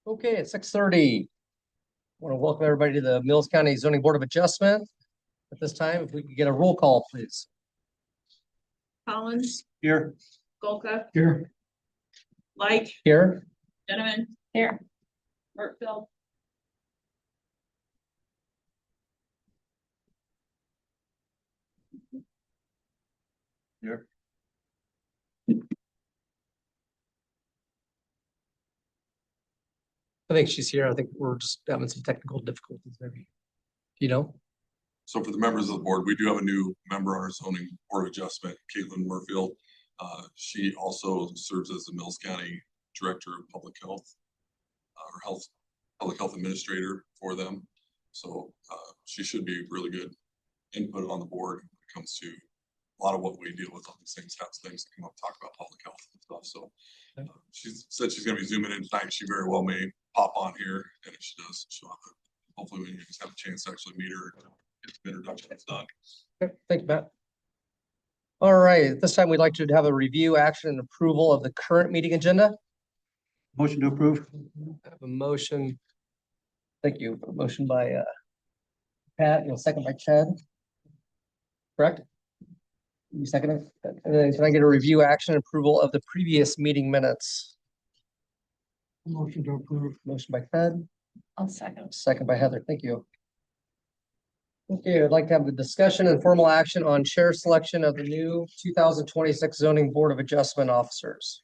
Okay, at 6:30. I want to welcome everybody to the Mills County Zoning Board of Adjustment. At this time, if we could get a roll call, please. Collins, Here. Golka, Here. Light, Here. Gentlemen, here. Mertfield, Here. I think she's here. I think we're just having some technical difficulties, maybe. You know? So for the members of the board, we do have a new member on our zoning board of adjustment, Caitlin Murfield. She also serves as the Mills County Director of Public Health, or Public Health Administrator for them. So she should be really good input on the board when it comes to a lot of what we deal with on these things, things that come up, talk about public health and stuff. So she said she's gonna be zooming in tonight. She very well may pop on here, and if she does, she'll have hopefully we just have a chance to actually meet her. Get the introduction done. Okay, thank you, Matt. All right, at this time, we'd like to have a review, action, and approval of the current meeting agenda. Motion to approve. I have a motion. Thank you. A motion by Pat, second by Chad. Correct? You second it? And then can I get a review, action, and approval of the previous meeting minutes? Motion to approve. Motion by Ted, I'll second. second by Heather. Thank you. Okay, I'd like to have the discussion and formal action on chair selection of the new 2026 zoning board of adjustment officers.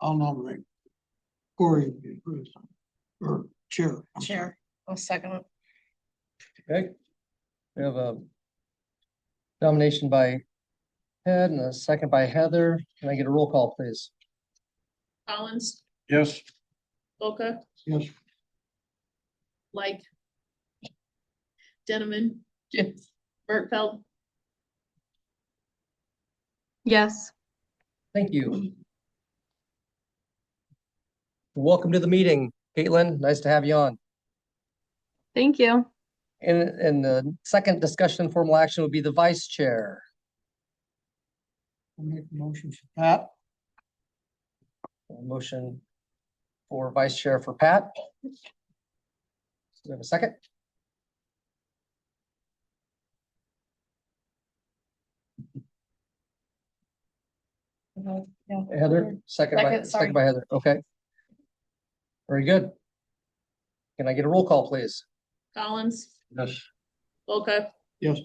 I'll nominate Corey to be approved. Or chair. Chair, I'll second it. Okay. We have a nomination by Ted and a second by Heather. Can I get a roll call, please? Collins, Yes. Golka, Yes. Light. Gentlemen, yes. Mertfield, Yes. Thank you. Welcome to the meeting, Caitlin. Nice to have you on. Thank you. And the second discussion formal action would be the vice chair. I'll make a motion for Pat. A motion for vice chair for Pat. Do we have a second? Yeah. Heather, second Second, sorry. by Heather. Okay. Very good. Can I get a roll call, please? Collins, Yes. Golka, Yes.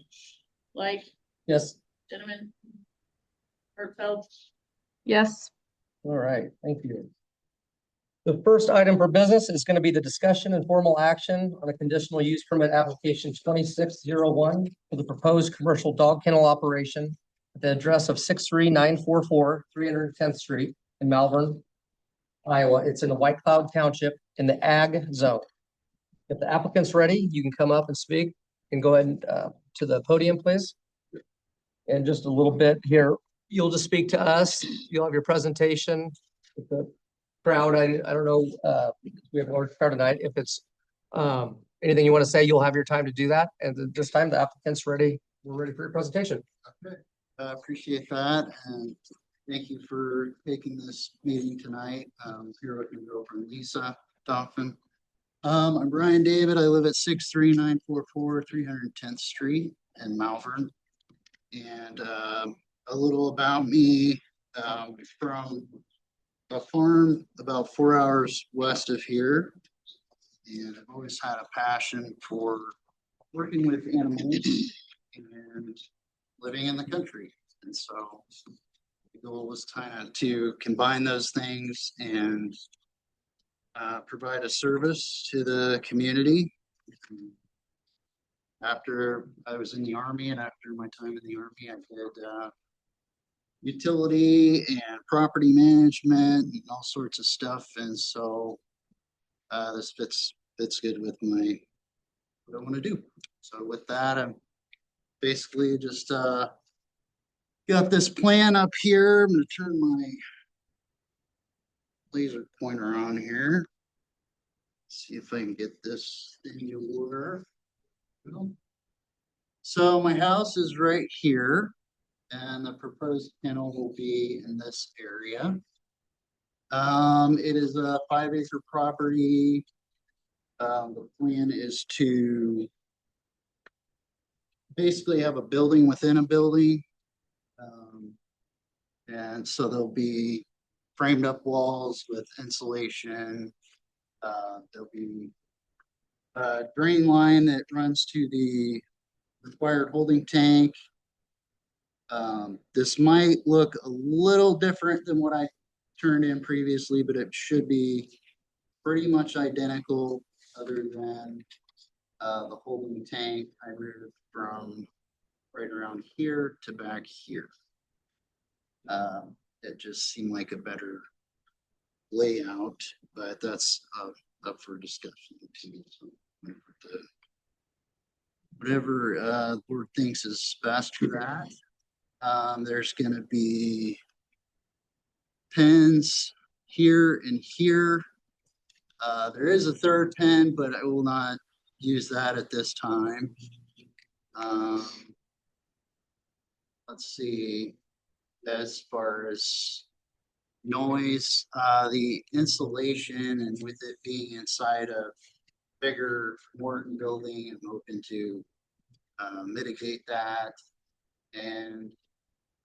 Light, Yes. Gentlemen. Mertfield, Yes. All right, thank you. The first item for business is going to be the discussion and formal action on a conditional use permit application 2601 for the proposed commercial dog kennel operation at the address of 63944 310th Street in Malvern, Iowa. It's in the White Cloud Township in the Ag Zone. If the applicant's ready, you can come up and speak and go ahead and to the podium, please. And just a little bit here, you'll just speak to us. You'll have your presentation. With the crowd, I don't know, we have a large crowd tonight. If it's anything you want to say, you'll have your time to do that. And at this time, the applicant's ready. We're ready for your presentation. Okay, I appreciate that, and thank you for taking this meeting tonight. Here with my girlfriend Lisa Donovan. I'm Brian David. I live at 63944 310th Street in Malvern. And a little about me, from a farm about 4 hours west of here. And I've always had a passion for working with animals and living in the country. And so the goal was kind of to combine those things and provide a service to the community. After I was in the Army and after my time in the Army, I did utility and property management and all sorts of stuff. And so this fits good with what I want to do. So with that, I'm basically just got this plan up here. I'm going to turn my laser pointer on here. See if I can get this thing to work. So my house is right here, and the proposed kennel will be in this area. It is a 5-acre property. The plan is to basically have a building within a building. And so there'll be framed up walls with insulation. There'll be a drain line that runs to the required holding tank. This might look a little different than what I turned in previously, but it should be pretty much identical other than the holding tank. I moved from right around here to back here. It just seemed like a better layout, but that's up for discussion too. So whatever the board thinks is best for that. There's gonna be pins here and here. There is a third pin, but I will not use that at this time. Let's see, as far as noise, the insulation and with it being inside a bigger Morton building, I'm hoping to mitigate that. And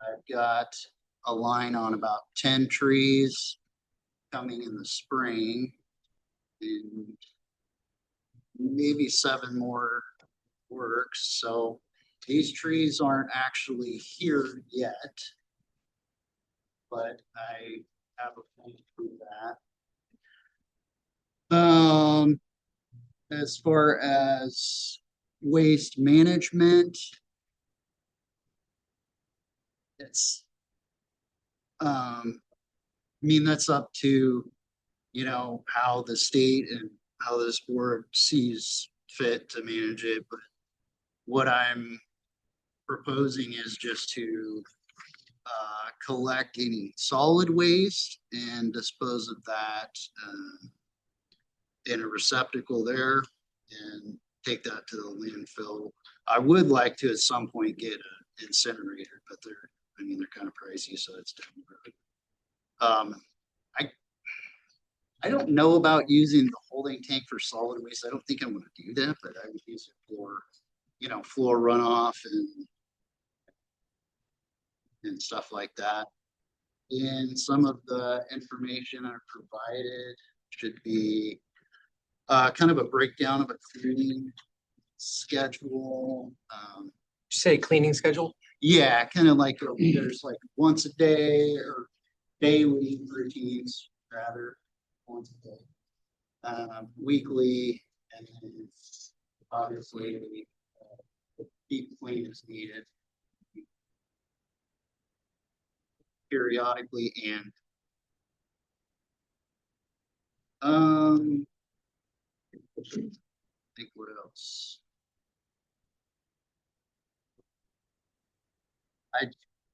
I've got a line on about 10 trees coming in the spring and maybe 7 more works. So these trees aren't actually here yet, but I have a plan to do that. As far as waste management, it's, I mean, that's up to, you know, how the state and how this board sees fit to manage it, but what I'm proposing is just to collect any solid waste and dispose of that in a receptacle there and take that to the landfill. I would like to at some point get an incinerator, but they're kind of pricey, so it's down the road. I don't know about using the holding tank for solid waste. I don't think I'm gonna do that, but I would use it for, you know, floor runoff and stuff like that. And some of the information I provided should be kind of a breakdown of a cleaning schedule. Say cleaning schedule? Yeah, kind of like there's like once a day or daily routines rather, once a day. Weekly, and then obviously deep clean is needed periodically. And I think what else? I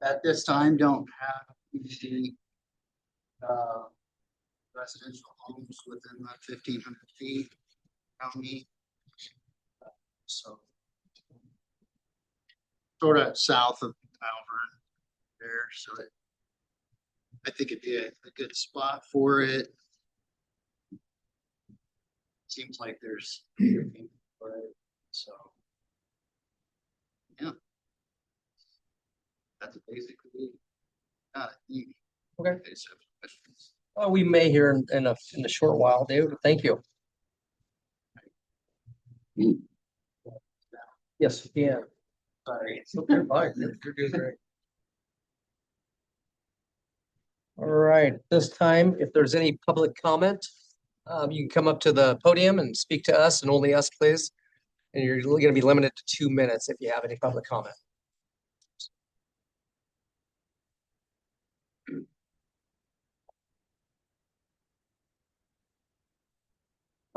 at this time don't have the residential homes within the 1,500 feet county. So sort of south of Malvern there, so I think it'd be a good spot for it. Seems like there's everything for it, so yeah, that's basically it. Okay. So, questions? Oh, we may hear in a short while, David. Thank you. Yes, yeah. Sorry. You're fine. You're doing great. All right, this time, if there's any public comment, you can come up to the podium and speak to us and only us, please. And you're going to be limited to 2 minutes if you have any public comment.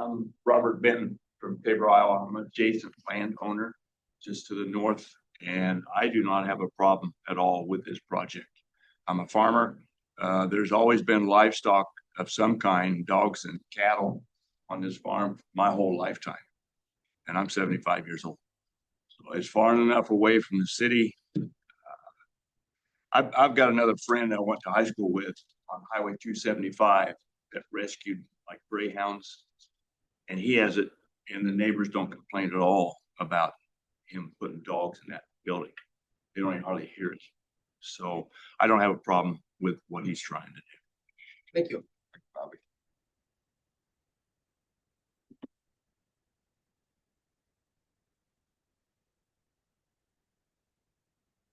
I'm Robert Benton from Tabor, Iowa. I'm an adjacent landowner just to the north, and I do not have a problem at all with this project. I'm a farmer. There's always been livestock of some kind, dogs and cattle on this farm my whole lifetime. And I'm 75 years old. So it's far enough away from the city. I've got another friend I went to high school with on Highway 275 that rescued like greyhounds. And he has it, and the neighbors don't complain at all about him putting dogs in that building. They don't even hardly hear it. So I don't have a problem with what he's trying to do. Thank you. Bobby.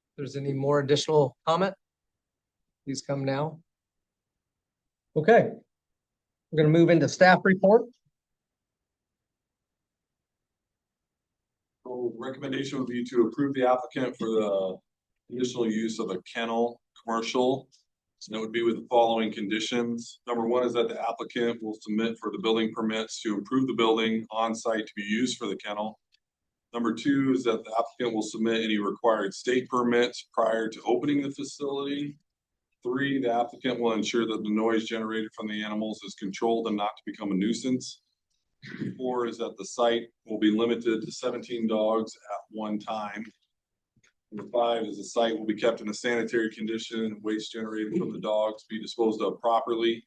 If there's any more additional comment, please come now. Okay. We're gonna move into staff report. So recommendation would be to approve the applicant for the conditional use of a kennel commercial. So that would be with the following conditions. Number one is that the applicant will submit for the building permits to improve the building on site to be used for the kennel. Number two is that the applicant will submit any required state permits prior to opening the facility. Three, the applicant will ensure that the noise generated from the animals is controlled and not to become a nuisance. Four is that the site will be limited to 17 dogs at one time. Number five is the site will be kept in a sanitary condition and waste generated from the dogs be disposed of properly.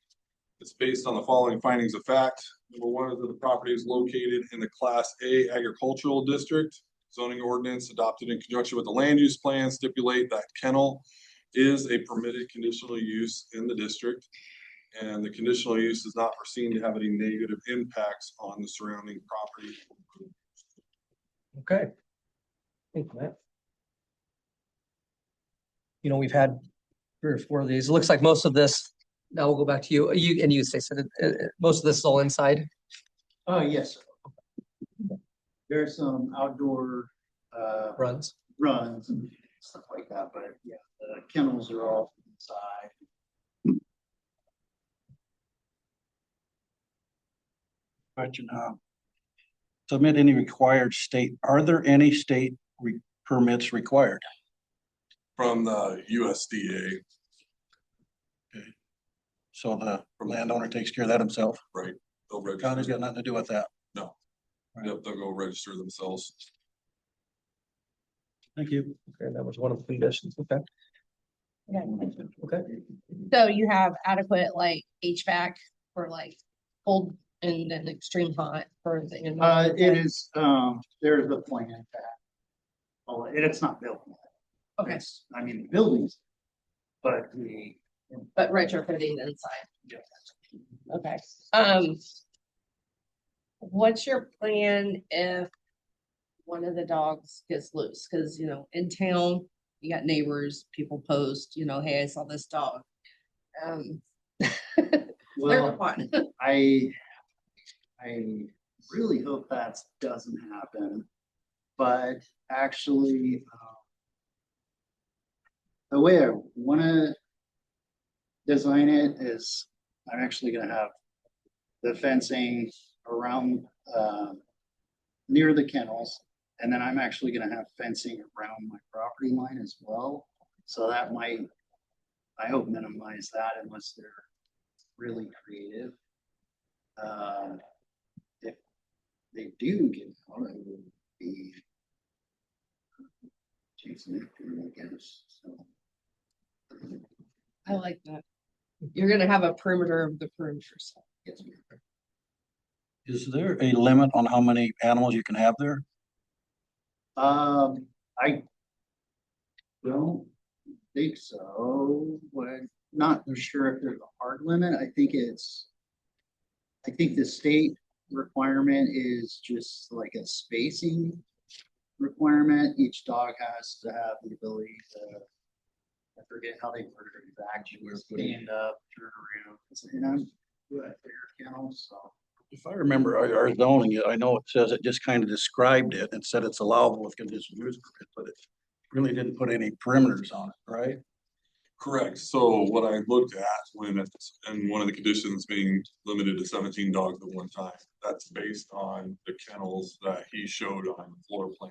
It's based on the following findings of fact. Number one is that the property is located in the Class A agricultural district. Zoning ordinance adopted in conjunction with the land use plan stipulate that kennel is a permitted conditional use in the district. And the conditional use is not foreseen to have any negative impacts on the surrounding property. Okay. Thank you, Matt. You know, we've had 3 or 4 of these. It looks like most of this, now we'll go back to you. You say, so most of this is all inside? Yes. There's some outdoor, Runs? runs and stuff like that, but yeah, the kennels are all inside. Question, submit any required state, are there any state permits required? From the USDA, So the landowner takes care of that himself? right? They'll County's register. got nothing to do with that. No. Yep, they'll go register themselves. Thank you. Okay, that was one of the conditions. Okay. Okay. So you have adequate like HVAC for like cold and then extreme hot for the. It is, there's the plan that. Well, it's not built yet. Okay, It's, I mean, the buildings. But the. but retrofitting inside. Yeah. Okay, what's your plan if one of the dogs gets loose? Cause you know, in town, you got neighbors, people post, you know, hey, I saw this dog. They're Well, fun. I really hope that doesn't happen, but actually, the way I wanna design it is, I'm actually gonna have the fencing around, near the kennels, and then I'm actually gonna have fencing around my property line as well, so that might, I hope, minimize that unless they're really creative. If they do get out, I will be chasing it, I guess, so. I like that. You're gonna have a perimeter of the perimeter. So. Yes, ma'am. Is there a limit on how many animals you can have there? I don't think so, but not sure if there's a hard limit. I think the state requirement is just like a spacing requirement. Each dog has to have the ability to, I forget how they word it exactly, stand up, turn around, and I'm good at their kennels, so. If I remember our zoning, I know it says it just kind of described it and said it's allowable with conditional use permit, but it really didn't put any perimeters on it, right? Correct. So what I looked at when it's, and one of the conditions being limited to 17 dogs at one time, that's based on the kennels that he showed on the floor plan.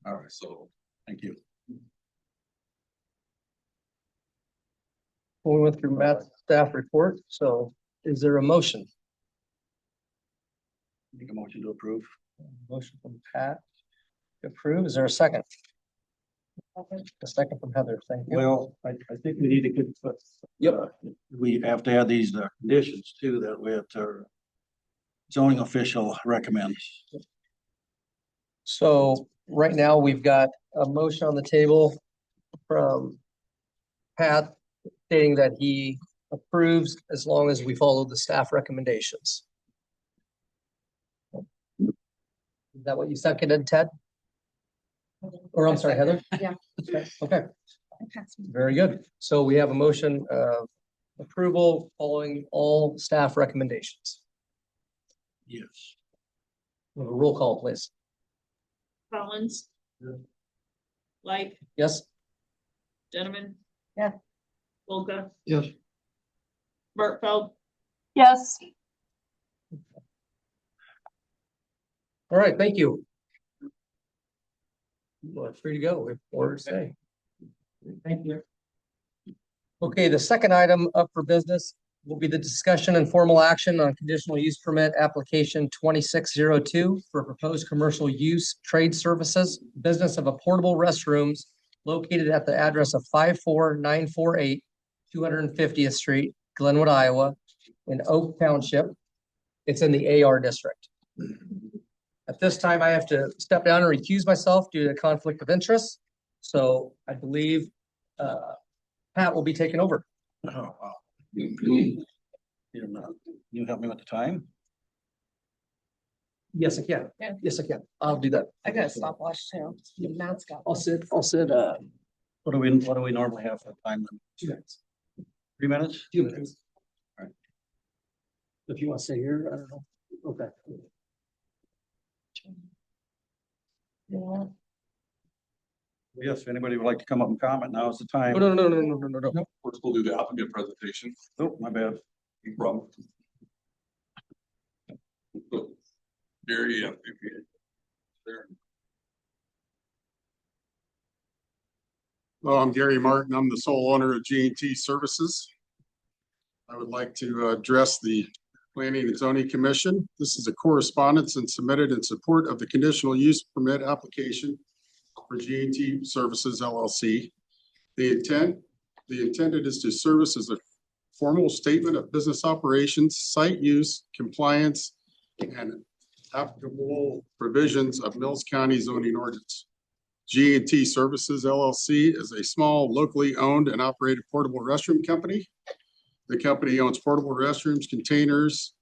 All right, so Thank you. We went through Matt's staff report, so is there a motion? Make a motion to approve. Motion from Pat to approve. Is there a second? A second from Heather, thank you. Well, I think we need to get, Yep. we have to add these conditions too, that we have to zoning official recommends. So right now, we've got a motion on the table from Pat stating that he approves as long as we follow the staff recommendations. Is that what you seconded, Ted? Or I'm sorry, Heather? Yeah. Okay, very good. So we have a motion of approval following all staff recommendations. Yes. Roll call, please. Collins. Like, Yes? Gentlemen. Yeah. Volka, Yes. Bartfeld, Yes. All right, thank you. You are free to go. We have more to say. Thank you. Okay, the second item up for business will be the discussion and formal action on conditional use permit application 2602 for proposed commercial use trade services, business of a portable restrooms located at the address of 54948 250th Street, Glenwood, Iowa, in Oak Township. It's in the AR district. At this time, I have to step down and recuse myself due to conflict of interest. So I believe Pat will be taking over. Oh, wow. You help me with the time? Yes, I can. Yeah. Yes, I can. I'll do that. I got a stopwatch too. Matt's got. I'll sit, What do we normally have for time? 2 minutes, 3 minutes? 2 minutes. All right. If you want to stay here, I don't know. Okay. Yeah. Yes, if anybody would like to come up and comment, now is the No, time. no, no, no, no, no, no, no. First, we'll do the applicant presentation. Oh, my bad. No problem. Gary, yeah. if you- there. Hello, I'm Gary Martin. I'm the sole owner of G&T Services. I would like to address the Planning and Zoning Commission. This is a correspondence and submitted in support of the conditional use permit application for G&T Services LLC. The intended is to service as a formal statement of business operations, site use, compliance, and applicable provisions of Mills County zoning ordinance. G&T Services LLC is a small locally owned and operated portable restroom company. The company owns portable restrooms, containers,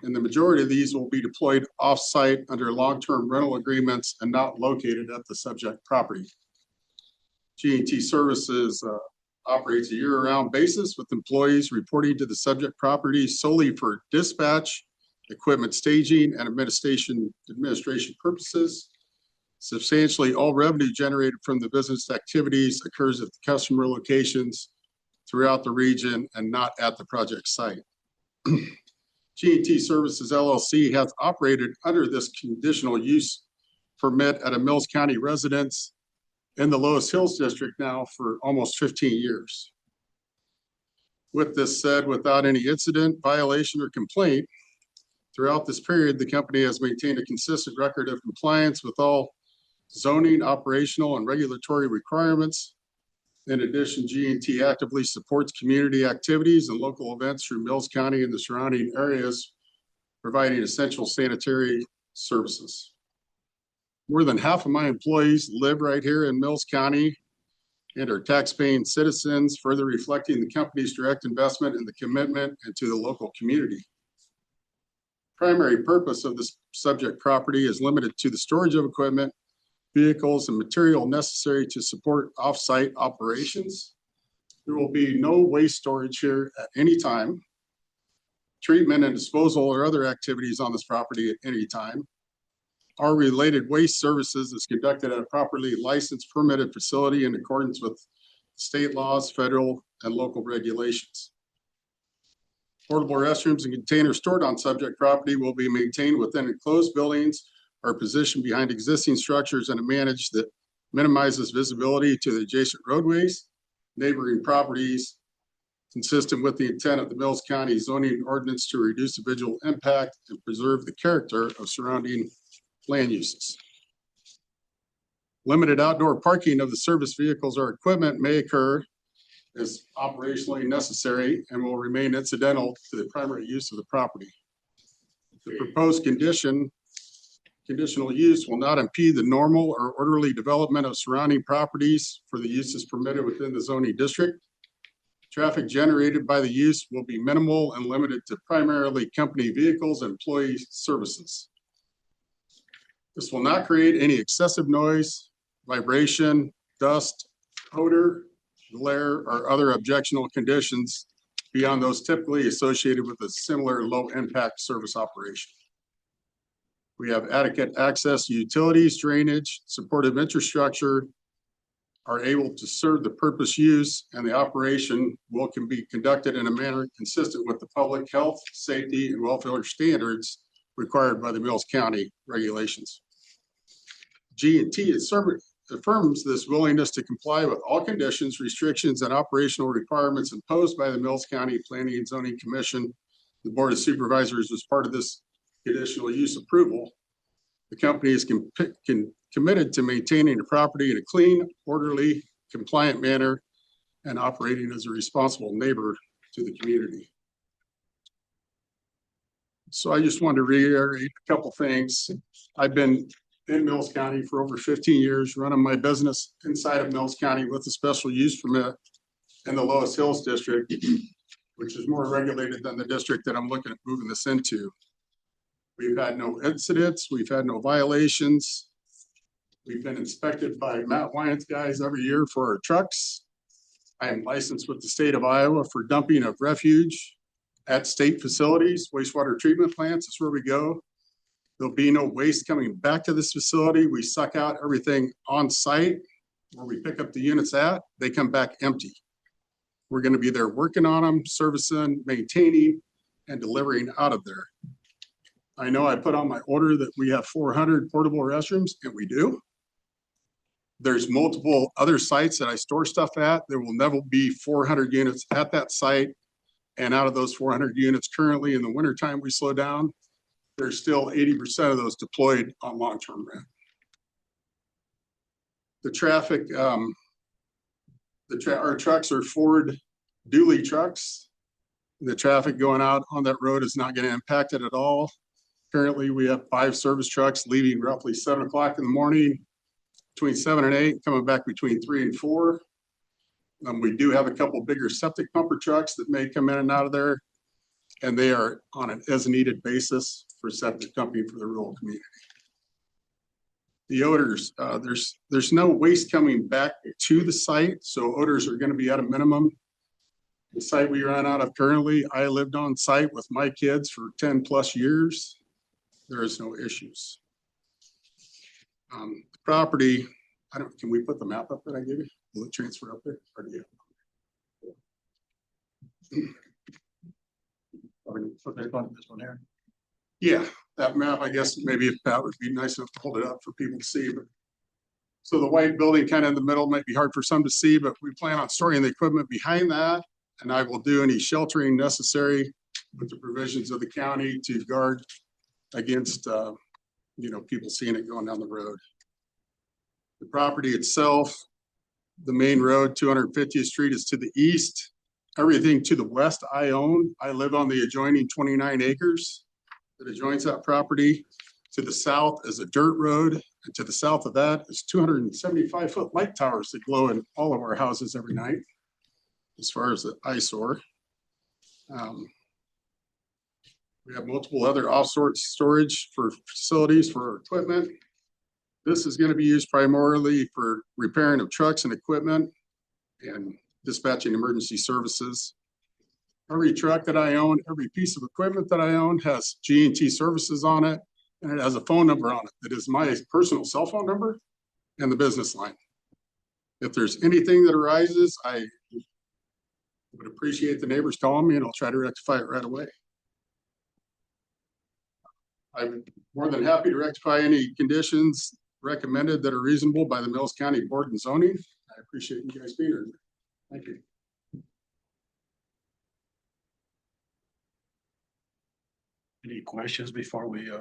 and the majority of these will be deployed off-site under long-term rental agreements and not located at the subject property. G&T Services operates a year-round basis with employees reporting to the subject property solely for dispatch, equipment staging, and administration purposes. Substantially all revenue generated from the business activities occurs at the customer locations throughout the region and not at the project site. G&T Services LLC has operated under this conditional use permit at a Mills County residence in the Loess Hills District now for almost 15 years. With this said, without any incident, violation, or complaint, throughout this period, the company has maintained a consistent record of compliance with all zoning, operational, and regulatory requirements. In addition, G&T actively supports community activities and local events through Mills County and the surrounding areas, providing essential sanitary services. More than half of my employees live right here in Mills County and are tax-paying citizens, further reflecting the company's direct investment in the commitment and to the local community. Primary purpose of this subject property is limited to the storage of equipment, vehicles, and material necessary to support off-site operations. There will be no waste storage here at any time. Treatment and disposal or other activities on this property at any time. Our related waste services is conducted at a properly licensed permitted facility in accordance with state laws, federal, and local regulations. Portable restrooms and containers stored on subject property will be maintained within enclosed buildings or positioned behind existing structures in a manner that minimizes visibility to the adjacent roadways, neighboring properties, consistent with the intent of the Mills County zoning ordinance to reduce the visual impact and preserve the character of surrounding land uses. Limited outdoor parking of the service vehicles or equipment may occur as operationally necessary and will remain incidental to the primary use of the property. The proposed conditional use will not impede the normal or orderly development of surrounding properties for the uses permitted within the zoning district. Traffic generated by the use will be minimal and limited to primarily company vehicles and employee services. This will not create any excessive noise, vibration, dust, odor, glare, or other objectionable conditions beyond those typically associated with a similar low-impact service operation. We have adequate access to utilities, drainage, supportive infrastructure, are able to serve the purpose use, and the operation can be conducted in a manner consistent with the public health, safety, and welfare standards required by the Mills County regulations. G&T affirms this willingness to comply with all conditions, restrictions, and operational requirements imposed by the Mills County Planning and Zoning Commission. The Board of Supervisors as part of this conditional use approval. The company is committed to maintaining the property in a clean, orderly, compliant manner and operating as a responsible neighbor to the community. So I just wanted to reiterate a couple things. I've been in Mills County for over 15 years, running my business inside of Mills County with a special use permit in the Loess Hills District, which is more regulated than the district that I'm looking at moving this into. We've had no incidents. We've had no violations. We've been inspected by Matt Wyant's guys every year for our trucks. I am licensed with the state of Iowa for dumping of refuge at state facilities, wastewater treatment plants. That's where we go. There'll be no waste coming back to this facility. We suck out everything on site where we pick up the units at. They come back empty. We're going to be there working on them, servicing, maintaining, and delivering out of there. I know I put on my order that we have 400 portable restrooms, and we do. There's multiple other sites that I store stuff at. There will never be 400 units at that site. And out of those 400 units currently in the wintertime, we slow down. There's still 80% of those deployed on long-term rent. The traffic, our trucks are Ford dually trucks. The traffic going out on that road is not going to impact it at all. Currently, we have 5 service trucks leaving roughly 7 o'clock in the morning, between 7 and 8, coming back between 3 and 4. We do have a couple bigger septic pumper trucks that may come in and out of there, and they are on an as-needed basis for septic pumping for the rural community. The odors, there's no waste coming back to the site, so odors are going to be at a minimum. The site we run out of currently, I lived on site with my kids for 10 plus years. There is no issues. The property, can we put the map up that I gave you? Will it transfer up there? Or do you? Put this one here. Yeah, that map, I guess maybe if Pat would be nice enough to hold it up for people to see. But so the white building kind of in the middle might be hard for some to see, but we plan on storing the equipment behind that. And I will do any sheltering necessary with the provisions of the county to guard against, people seeing it going down the road. The property itself, the main road, 250th Street, is to the east. Everything to the west I own. I live on the adjoining 29 acres that adjoins that property. To the south is a dirt road, and to the south of that is 275-foot light towers that glow in all of our houses every night, as far as the eyesore. We have multiple other off-sort storage for facilities for our equipment. This is going to be used primarily for repairing of trucks and equipment and dispatching emergency services. Every truck that I own, every piece of equipment that I own has G&T services on it, and it has a phone number on it that is my personal cell phone number and the business line. If there's anything that arises, I would appreciate the neighbors calling me and I'll try to rectify it right away. I'm more than happy to rectify any conditions recommended that are reasonable by the Mills County Board and Zoning. I appreciate you guys being here. Thank you. Any questions before we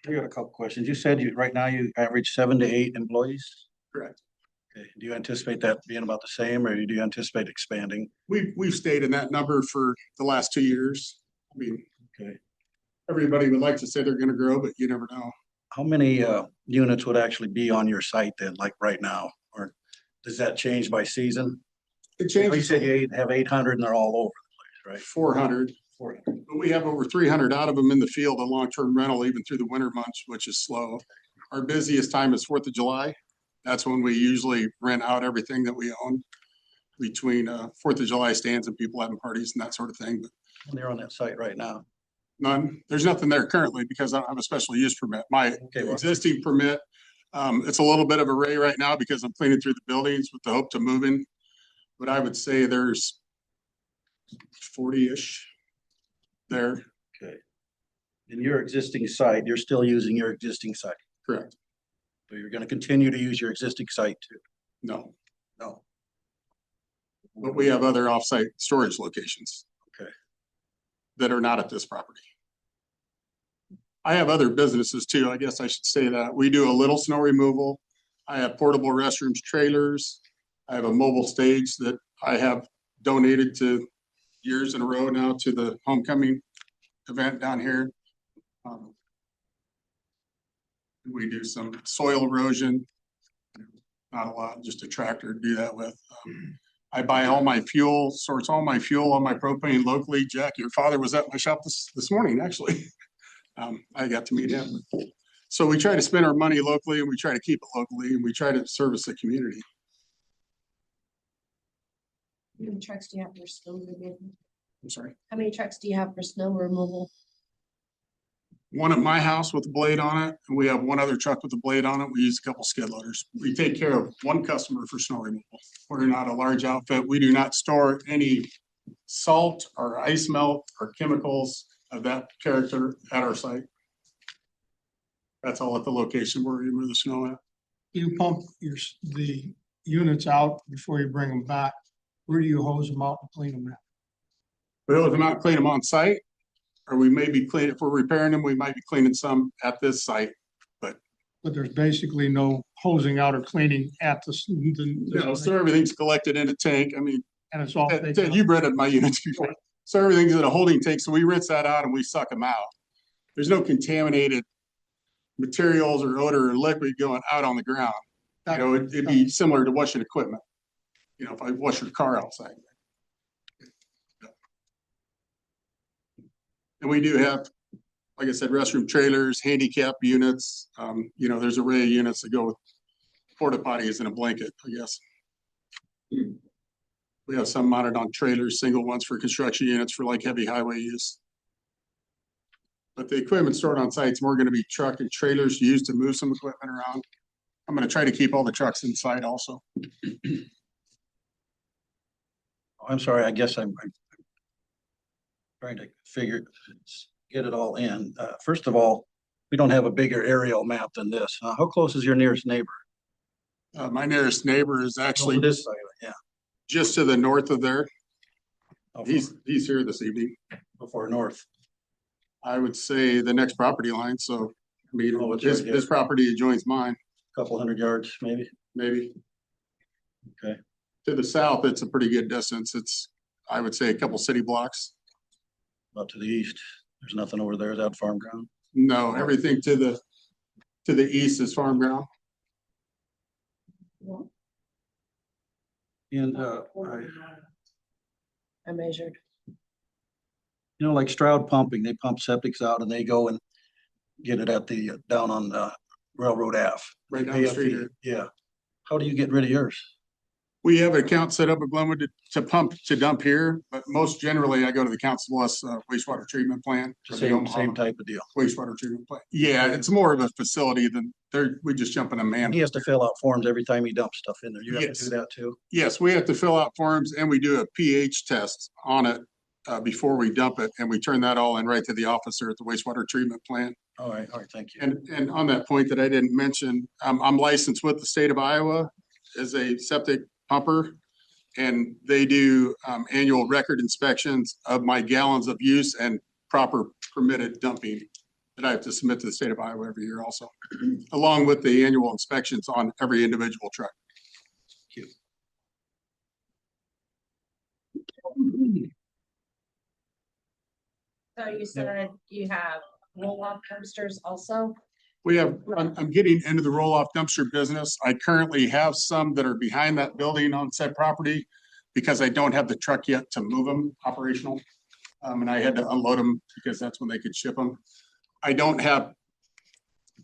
I got a couple questions. You said right now you average 7 to 8 employees? Correct. Okay. Do you anticipate that being about the same, or do you anticipate expanding? We've stayed in that number for the last 2 years. I mean, Okay. everybody would like to say they're gonna grow, but you never know. How many units would actually be on your site then, like right now? Or does that change by season? It You changes said you have 800 and they're all over the place, right? 400, 400. but we have over 300 out of them in the field on long-term rental, even through the winter months, which is slow. Our busiest time is 4th of July. That's when we usually rent out everything that we own between 4th of July stands and people having parties and that sort of thing. But And they're on that site right now. none, there's nothing there currently because I don't have a special use permit. My Okay, well, existing permit, it's a little bit of array right now because I'm cleaning through the buildings with the hope to move in. But I would say there's 40-ish there. okay. In your existing site, you're still using your existing site. Correct. So you're going to continue to use your existing site too? No, No. but we have other offsite storage locations. Okay. That are not at this property. I have other businesses too. I guess I should say that. We do a little snow removal. I have portable restrooms, trailers. I have a mobile stage that I have donated to years in a row now to the homecoming event down here. We do some soil erosion. Not a lot, just a tractor to do that with. I buy all my fuel, source all my fuel, all my propane locally. Jack, your father was at my shop this morning, actually. I got to meet him. So we try to spend our money locally and we try to keep it locally and we try to service the community. How many trucks do you have for snow removal? I'm sorry. How many trucks do you have for snow removal? One at my house with a blade on it, and we have one other truck with a blade on it. We use a couple skid loaders. We take care of one customer for snow removal. We're not a large outfit. We do not store any salt or ice melt or chemicals of that character at our site. That's all at the location where we remove the snow at. You pump the units out before you bring them back. Where do you hose them out and clean them at? We hose them out, and clean them on site, or we may be cleaning, if we're repairing them, we might be cleaning some at this site. But there's basically no hosing out or cleaning at No, so everything's collected in a tank. I mean, and it's all. Ted, you've rented my units before. So everything's in a holding tank, so we rinse that out and we suck them out. There's no contaminated materials or odor or liquid going out on the ground. You know, it'd be similar to washing equipment. You know, if I wash your car outside. And we do have, like I said, restroom trailers, handicap units. You know, there's an array of units that go with porta potties and a blanket, I guess. We have some mounted on trailers, single ones for construction units for like heavy highway use. But the equipment stored on site is more gonna be truck and trailers used to move some equipment around. I'm gonna try to keep all the trucks inside also. I'm sorry, I guess I'm trying to get it all in. First of all, we don't have a bigger aerial map than this. How close is your nearest neighbor? My nearest neighbor is actually This side, yeah. just to the north of there. How He's here this evening. far north? I would say the next property line, so I mean, Oh, it's his, right there. his property adjoins mine, Couple hundred yards, maybe? maybe. Okay. To the south, it's a pretty good distance. It's, I would say, a couple city blocks. Up to the east. There's nothing over there. Is that farm ground? No, everything to the east is farm ground. And, I measured. you know, like Stroud Pumping, they pump septics out and they go and get it at the, down on, Railroad Ave. Right down the street here. Yeah. How do you get rid of yours? We have an account set up at Glenwood to pump, to dump here, but most generally I go to the Council Bluffs wastewater treatment plant. or the Omaha Same type of deal. Wastewater treatment plant. Yeah, it's more of a facility than we just jump in a man. He has to fill out forms every time he dumps stuff in there. You have Yes. to do that too? Yes, we have to fill out forms and we do a pH test on it before we dump it, and we turn that all in right to the officer at the wastewater treatment plant. All right, thank you. And on that point that I didn't mention, I'm licensed with the state of Iowa as a septic pumper. And they do annual record inspections of my gallons of use and proper permitted dumping that I have to submit to the state of Iowa every year also, along with the annual inspections on every individual truck. So you said you have roll-off dumpsters also? We have, I'm getting into the roll-off dumpster business. I currently have some that are behind that building on said property because I don't have the truck yet to move them operational. And I had to unload them because that's when they could ship them. I don't have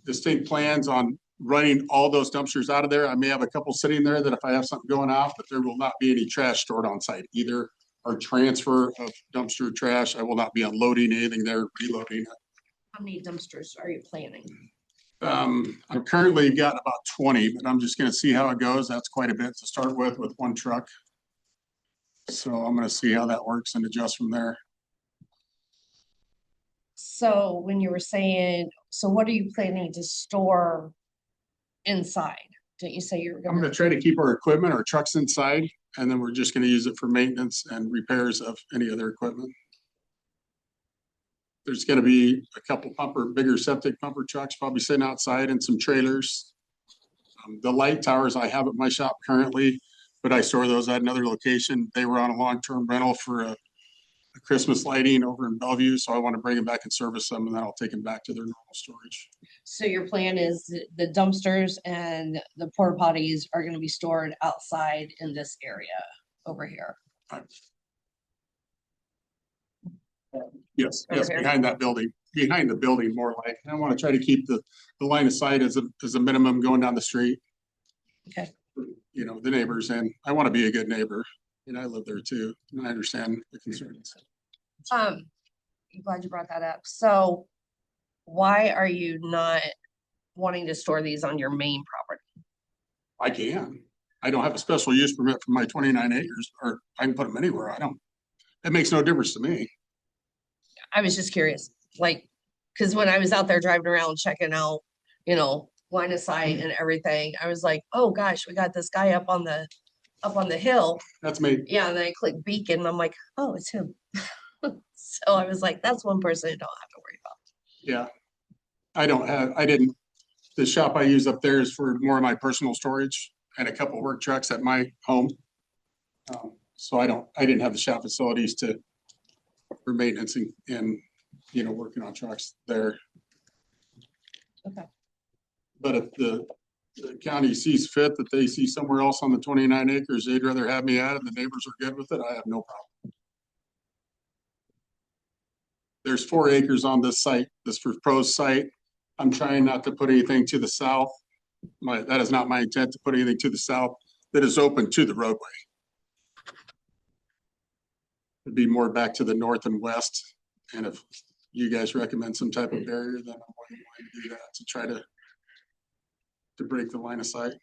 distinct plans on running all those dumpsters out of there. I may have a couple sitting there that if I have something going out, but there will not be any trash stored on site either, or transfer of dumpster trash. I will not be unloading anything there, reloading it. How many dumpsters are you planning? I've currently got about 20, but I'm just gonna see how it goes. That's quite a bit to start with one truck. So I'm gonna see how that works and adjust from there. So when you were saying, so what are you planning to store inside? Didn't you say you were I'm gonna? gonna try to keep our equipment, our trucks inside, and then we're just gonna use it for maintenance and repairs of any other equipment. There's gonna be a couple bigger septic pumper trucks probably sitting outside and some trailers. The light towers I have at my shop currently, but I store those at another location. They were on a long-term rental for a Christmas lighting over in Bellevue, so I want to bring them back and service them, and then I'll take them back to their normal storage. So your plan is the dumpsters and the porta potties are gonna be stored outside in this area over here? Yes, Over yes, here. behind the building more like. I want to try to keep the line of sight as a minimum going down the street. Okay. You know, the neighbors, and I want to be a good neighbor. You know, I live there too, and I understand the concerns. I'm glad you brought that up. So why are you not wanting to store these on your main property? I can. I don't have a special use permit for my 29 acres, or I can put them anywhere. It makes no difference to me. I was just curious, like, cause when I was out there driving around checking out, you know, line of sight and everything, I was like, oh gosh, we got this guy up on the hill. That's me. Yeah, and then I clicked beacon and I'm like, oh, it's him. So I was like, that's one person I don't have to worry about. Yeah. The shop I use up there is for more of my personal storage and a couple work trucks at my home. So I didn't have the shop facilities for maintenance and, you know, working on trucks there. Okay. But if the county sees fit that they see somewhere else on the 29 acres, they'd rather have me at it, the neighbors are good with it, I have no problem. There's 4 acres on this site, this proposed site. I'm trying not to put anything to the south. That is not my intent to put anything to the south that is open to the roadway. It'd be more back to the north and west. And if you guys recommend some type of barrier, then I'm willing to do that to try to break the line of sight.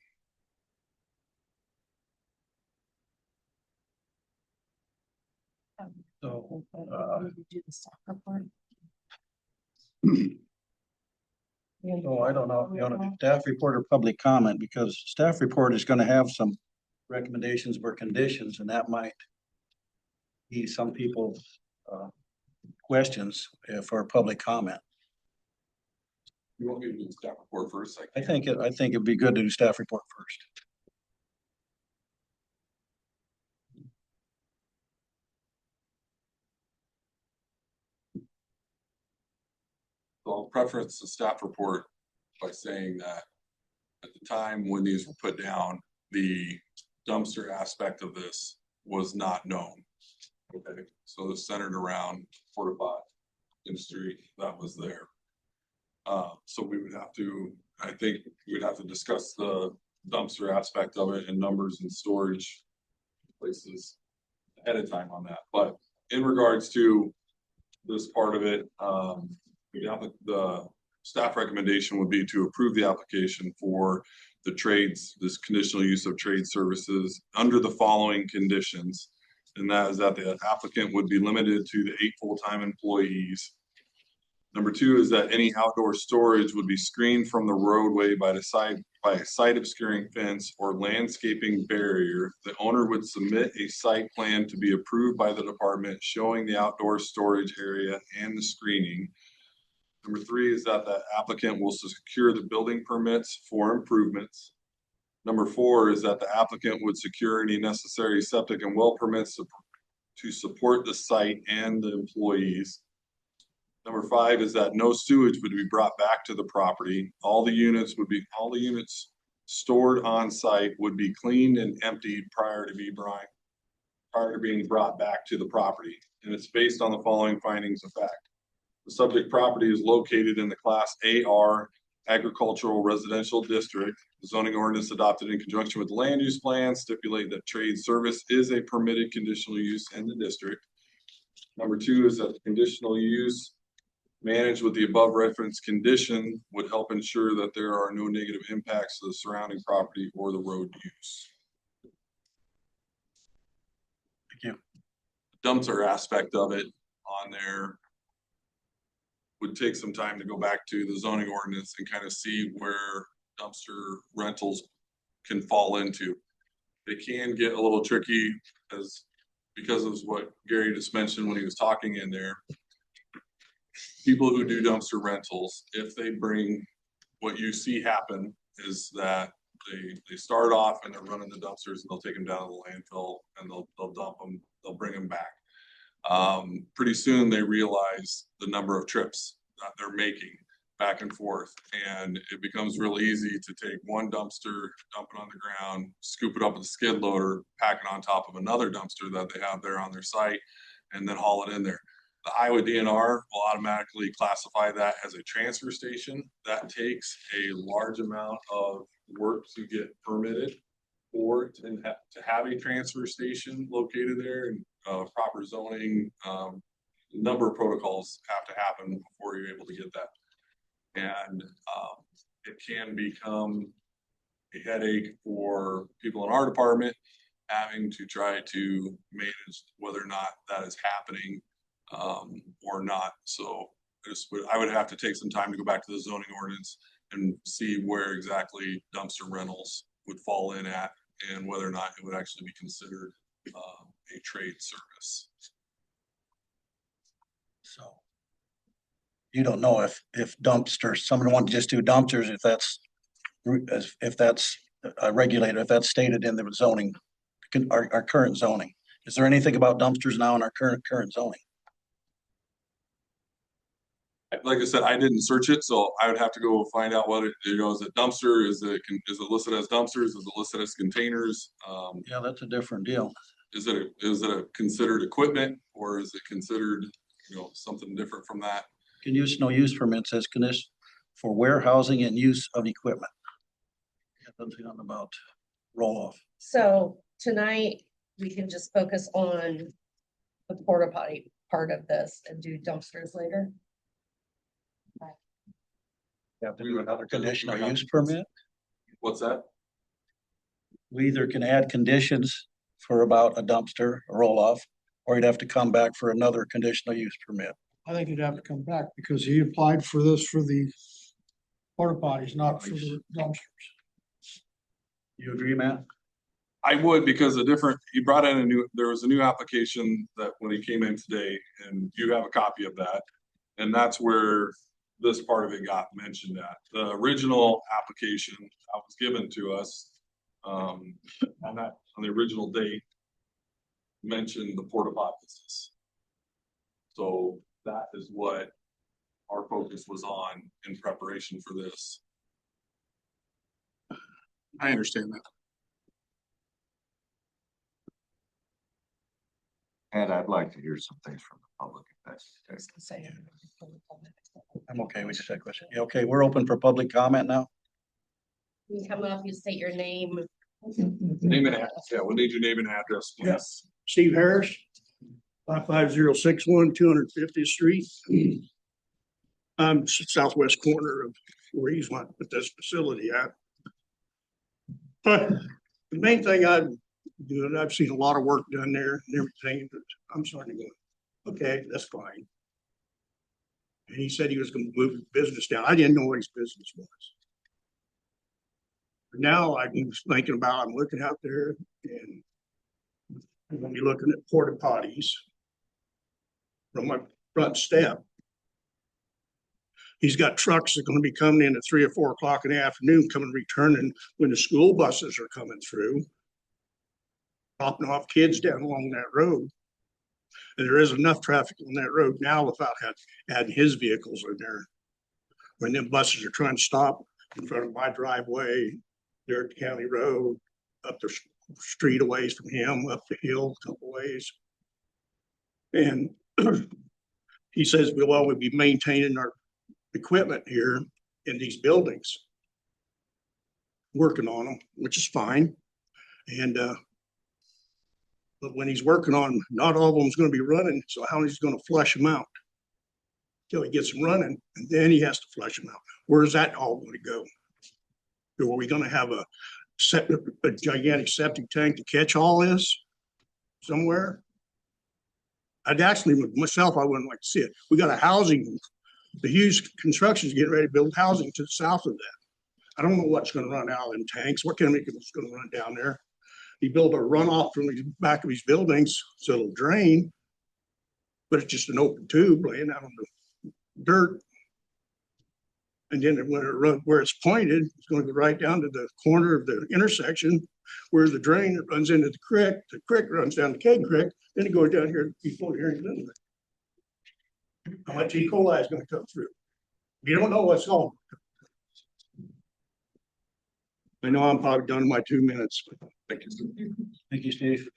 So, Do the staff report. Oh, I don't know if you want to do staff report or public comment, because staff report is gonna have some recommendations or conditions, and that might be some people's questions for public comment. You want me to do the staff report first? I think it'd be good to do staff report first. So I'll preference the staff report by saying that at the time when these were put down, the dumpster aspect of this was not known. Okay, so it's centered around porta pot industry that was there. So we would have to, I think we would have to discuss the dumpster aspect of it and numbers and storage places ahead of time on that. But in regards to this part of it, the staff recommendation would be to approve the application for the trades, this conditional use of trade services under the following conditions. And that is that the applicant would be limited to the 8 full-time employees. Number 2 is that any outdoor storage would be screened from the roadway by a site obscuring fence or landscaping barrier. The owner would submit a site plan to be approved by the department showing the outdoor storage area and the screening. Number 3 is that the applicant will secure the building permits for improvements. Number 4 is that the applicant would secure any necessary septic and well permits to support the site and the employees. Number 5 is that no sewage would be brought back to the property. All the units stored on site would be cleaned and emptied prior to being brought back to the property. And it's based on the following findings of fact. The subject property is located in the Class AR Agricultural Residential District. The zoning ordinance adopted in conjunction with the land use plan stipulate that trade service is a permitted conditional use in the district. Number 2 is that the conditional use managed with the above referenced condition would help ensure that there are no negative impacts to the surrounding property or the road use. Thank you. Dumpster aspect of it on there would take some time to go back to the zoning ordinance and kind of see where dumpster rentals can fall into. They can get a little tricky because of what Gary just mentioned when he was talking in there. People who do dumpster rentals, if they bring, what you see happen is that they start off and they're running the dumpsters and they'll take them down to the landfill and they'll dump them, they'll bring them back. Pretty soon they realize the number of trips that they're making back and forth, and it becomes real easy to take one dumpster, dump it on the ground, scoop it up with a skid loader, pack it on top of another dumpster that they have there on their site, and then haul it in there. The Iowa DNR will automatically classify that as a transfer station. That takes a large amount of work to get permitted for it and to have a transfer station located there, and proper zoning, number of protocols have to happen before you're able to get that. And it can become a headache for people in our department having to try to manage whether or not that is happening or not. So I would have to take some time to go back to the zoning ordinance and see where exactly dumpster rentals would fall in at and whether or not it would actually be considered a trade service. So you don't know if dumpsters, someone want to just do dumpsters, if that's regulated, if that's stated in the zoning, our current zoning. Is there anything about dumpsters now in our current zoning? Like I said, I didn't search it, so I would have to go find out what it, is it dumpster? Is it listed as dumpsters? Is it listed as containers? Yeah, that's a different deal. Is it a considered equipment, or is it considered, something different from that? Conditional use permit says condition for warehousing and use of equipment. Yeah, nothing about roll off. So tonight, we can just focus on the porta potty part of this and do dumpsters later. You have to do another conditional use permit. What's that? We either can add conditions for about a dumpster, a roll off, or you'd have to come back for another conditional use permit. I think you'd have to come back because he applied for this for the porta potties, not for the dumpsters. You agree, Matt? I would, because he brought in there was a new application that when he came in today, and you have a copy of that. And that's where this part of it got mentioned at. The original application that was given to us on the original date mentioned the porta potty business. So that is what our focus was on in preparation for this. I understand that. And I'd like to hear some things from the public. If that's I was gonna say. I'm okay. We just had a question. Yeah, okay, we're open for public comment now. You come up, you state your name. Name and address. Yeah, we'll need your name and address. Please. Yes. Steve Harris, 55061 250th Street. I'm southwest corner of where he's want to put this facility at. But the main thing I've doing, I've seen a lot of work done there and everything, but I'm starting to go, okay, that's fine. And he said he was going to move his business down. I didn't know what his business was. But now I'm thinking about, I'm looking out there and I'm going to be looking at porta potties from my front step. He's got trucks that are gonna be coming in at 3 or 4 o'clock in the afternoon, coming returning when the school buses are coming through. Dropping off kids down along that road. And there is enough traffic on that road now without adding his vehicles in there. When them buses are trying to stop in front of my driveway, Dirt County Road, up the street a ways from him, up the hill a couple ways. And he says we'll always be maintaining our equipment here in these buildings. Working on them, which is fine. And but when he's working on, not all of them's gonna be running, so how he's gonna flush them out? Till he gets them running, and then he has to flush them out. Where's that all gonna go? Are we gonna have a gigantic septic tank to catch all this somewhere? I'd actually, myself, I wouldn't like to see it. We got a housing, the huge construction's getting ready to build housing to the south of that. I don't know what's gonna run out in tanks, what chemical's gonna run down there. He built a runoff from the back of his buildings so it'll drain. But it's just an open tube laying out on the dirt. And then where it's pointed, it's going to go right down to the corner of the intersection where the drain that runs into the creek runs down to Keg Creek, then it goes down here before here in Linwood. How much E. coli is going to come through? We don't know what's going. I know I'm probably done in my 2 minutes, but thank you. Thank you, Steve.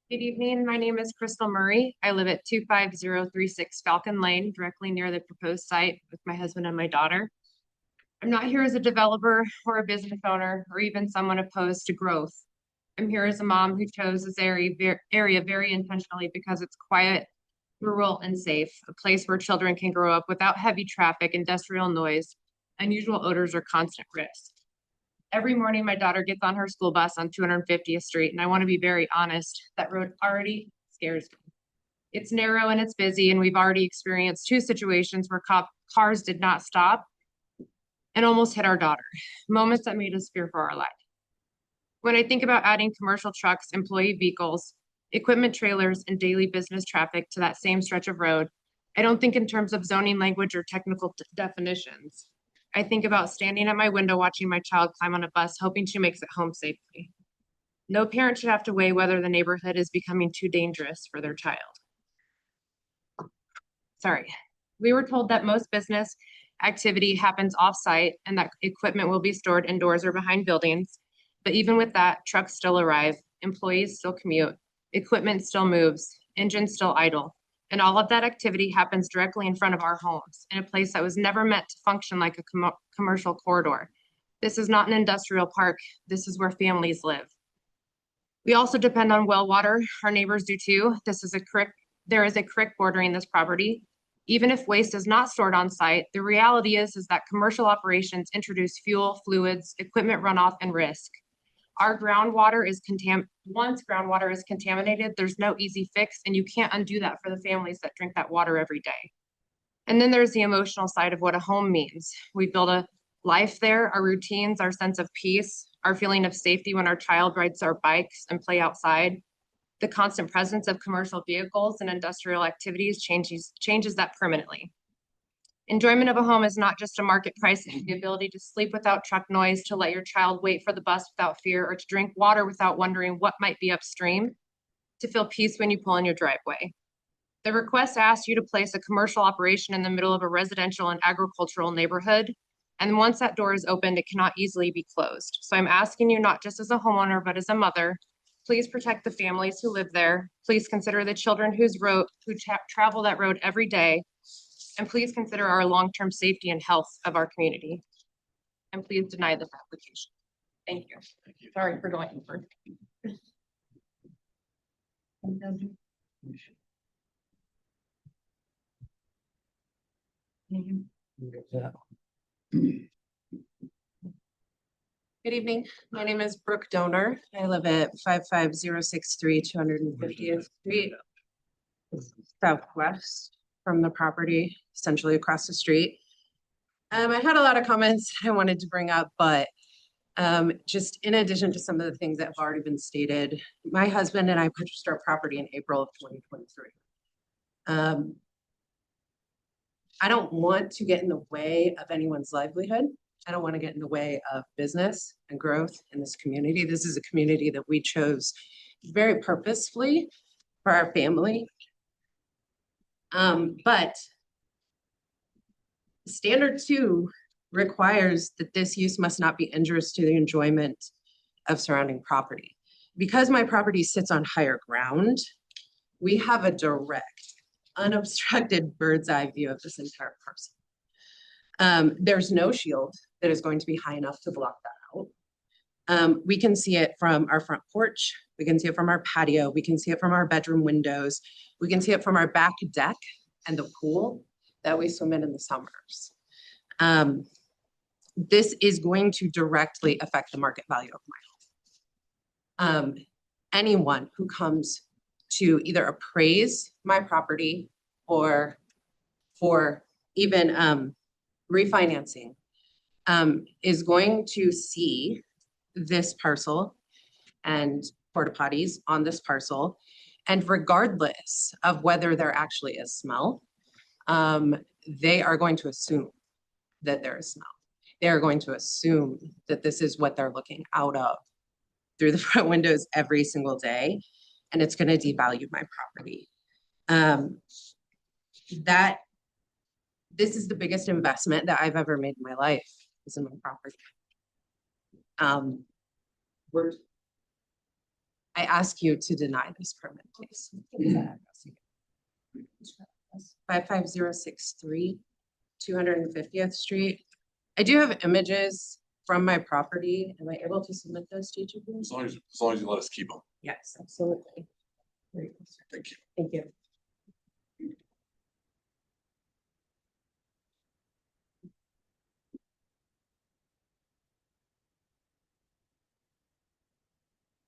Good evening. My name is Crystal Murray. I live at 25036 Falcon Lane, directly near the proposed site with my husband and my daughter. I'm not here as a developer or a business owner or even someone opposed to growth. I'm here as a mom who chose this area very intentionally because it's quiet, rural, and safe, a place where children can grow up without heavy traffic, industrial noise, unusual odors, or constant risk. Every morning, my daughter gets on her school bus on 250th Street, and I want to be very honest, that road already scares me. It's narrow and it's busy, and we've already experienced 2 situations where cars did not stop and almost hit our daughter, moments that made us fear for our life. When I think about adding commercial trucks, employee vehicles, equipment trailers, and daily business traffic to that same stretch of road, I don't think in terms of zoning language or technical definitions. I think about standing at my window watching my child climb on a bus, hoping she makes it home safely. No parent should have to weigh whether the neighborhood is becoming too dangerous for their child. Sorry. We were told that most business activity happens off-site and that equipment will be stored indoors or behind buildings. But even with that, trucks still arrive, employees still commute, equipment still moves, engines still idle. And all of that activity happens directly in front of our homes, in a place that was never meant to function like a commercial corridor. This is not an industrial park. This is where families live. We also depend on well water. Our neighbors do too. There is a creek bordering this property. Even if waste is not stored on site, the reality is that commercial operations introduce fuel, fluids, equipment runoff, and risk. Our groundwater is once groundwater is contaminated, there's no easy fix, and you can't undo that for the families that drink that water every day. And then there's the emotional side of what a home means. We build a life there, our routines, our sense of peace, our feeling of safety when our child rides our bikes and play outside. The constant presence of commercial vehicles and industrial activities changes that permanently. Enjoyment of a home is not just a market price, the ability to sleep without truck noise, to let your child wait for the bus without fear, or to drink water without wondering what might be upstream, to feel peace when you pull in your driveway. The request asks you to place a commercial operation in the middle of a residential and agricultural neighborhood. And once that door is opened, it cannot easily be closed. So I'm asking you, not just as a homeowner, but as a mother, please protect the families who live there. Please consider the children who travel that road every day. And please consider our long-term safety and health of our community. And please deny this application. Thank you. Sorry for going over. Good evening. My name is Brooke Donor. I live at 55063 250th Street, southwest from the property, essentially across the street. I had a lot of comments I wanted to bring up, but just in addition to some of the things that have already been stated, my husband and I purchased our property in April of 2023. Um, I don't want to get in the way of anyone's livelihood. I don't want to get in the way of business and growth in this community. This is a community that we chose very purposefully for our family. But standard 2 requires that this use must not be injurious to the enjoyment of surrounding property. Because my property sits on higher ground, we have a direct, unobstructed bird's eye view of this entire parcel. There's no shield that is going to be high enough to block that out. We can see it from our front porch. We can see it from our patio. We can see it from our bedroom windows. We can see it from our back deck and the pool that we swim in the summers. This is going to directly affect the market value of my home. Anyone who comes to either appraise my property or for even refinancing is going to see this parcel and porta potties on this parcel. And regardless of whether there actually is smell, they are going to assume that there is smell. They are going to assume that this is what they're looking out of through the front windows every single day, and it's going to devalue my property. This is the biggest investment that I've ever made in my life, is in my property. I ask you to deny this permit, please. 55063 250th Street. I do have images from my property. Am I able to submit those to you? As long as you let us keep them. Yes, absolutely. Thank you. Thank you.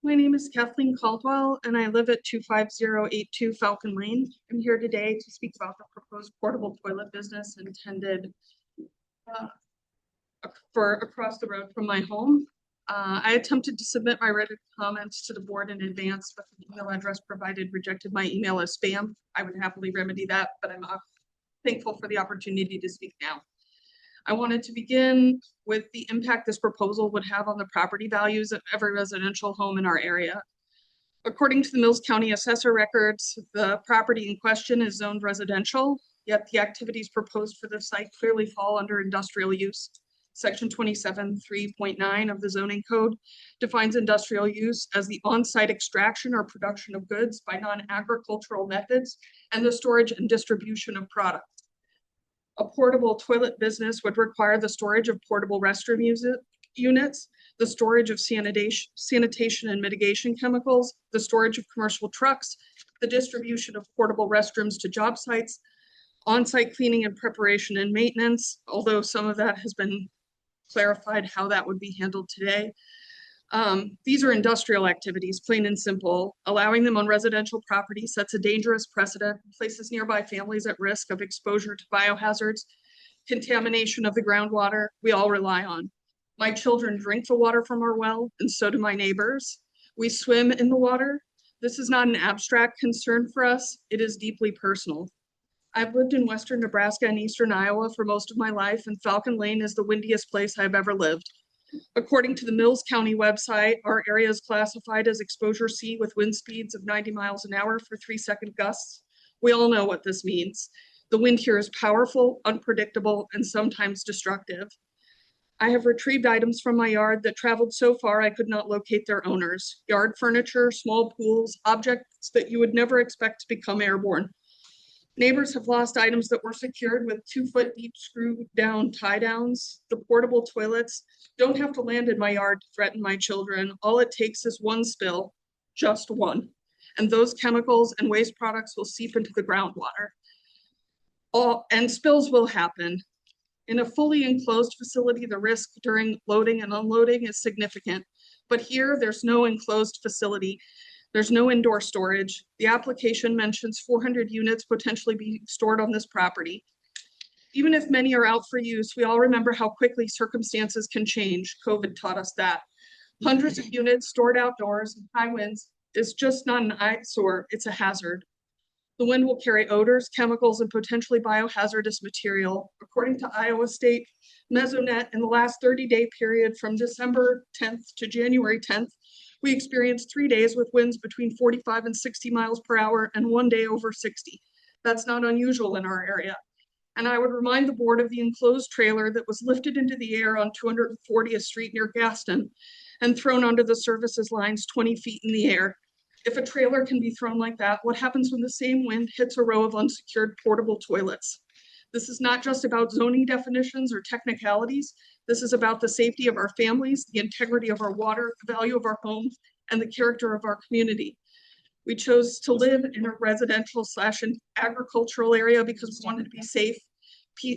My name is Kathleen Caldwell, and I live at 25082 Falcon Lane. I'm here today to speak about the proposed portable toilet business intended for across the road from my home. I attempted to submit my written comments to the board in advance, but the email address provided rejected my email as spam. I would happily remedy that, but I'm thankful for the opportunity to speak now. I wanted to begin with the impact this proposal would have on the property values of every residential home in our area. According to the Mills County Assessor records, the property in question is zoned residential, yet the activities proposed for the site clearly fall under industrial use. Section 27(3.9) of the zoning code defines industrial use as the on-site extraction or production of goods by non-agricultural methods and the storage and distribution of product. A portable toilet business would require the storage of portable restroom units, the storage of sanitation and mitigation chemicals, the storage of commercial trucks, the distribution of portable restrooms to job sites, on-site cleaning and preparation and maintenance, although some of that has been clarified how that would be handled today. These are industrial activities, plain and simple. Allowing them on residential property sets a dangerous precedent, places nearby families at risk of exposure to biohazards, contamination of the groundwater we all rely on. My children drink the water from our well, and so do my neighbors. We swim in the water. This is not an abstract concern for us. It is deeply personal. I've lived in western Nebraska and eastern Iowa for most of my life, and Falcon Lane is the windiest place I've ever lived. According to the Mills County website, our area is classified as exposure C with wind speeds of 90 miles an hour for 3-second gusts. We all know what this means. The wind here is powerful, unpredictable, and sometimes destructive. I have retrieved items from my yard that traveled so far I could not locate their owners. Yard furniture, small pools, objects that you would never expect to become airborne. Neighbors have lost items that were secured with 2-foot deep screw down tie downs. The portable toilets don't have to land in my yard to threaten my children. All it takes is one spill, just one. And those chemicals and waste products will seep into the groundwater. And spills will happen. In a fully enclosed facility, the risk during loading and unloading is significant. But here, there's no enclosed facility. There's no indoor storage. The application mentions 400 units potentially being stored on this property. Even if many are out for use, we all remember how quickly circumstances can change. COVID taught us that. Hundreds of units stored outdoors in high winds is just not an eyesore, it's a hazard. The wind will carry odors, chemicals, and potentially biohazardous material. According to Iowa State Mesonet, in the last 30-day period from December 10th to January 10th, we experienced 3 days with winds between 45 and 60 miles per hour and 1 day over 60. That's not unusual in our area. And I would remind the board of the enclosed trailer that was lifted into the air on 240th Street near Gaston and thrown onto the services lines 20 feet in the air. If a trailer can be thrown like that, what happens when the same wind hits a row of unsecured portable toilets? This is not just about zoning definitions or technicalities. This is about the safety of our families, the integrity of our water, the value of our homes, and the character of our community. We chose to live in a residential / agricultural area because we wanted to be safe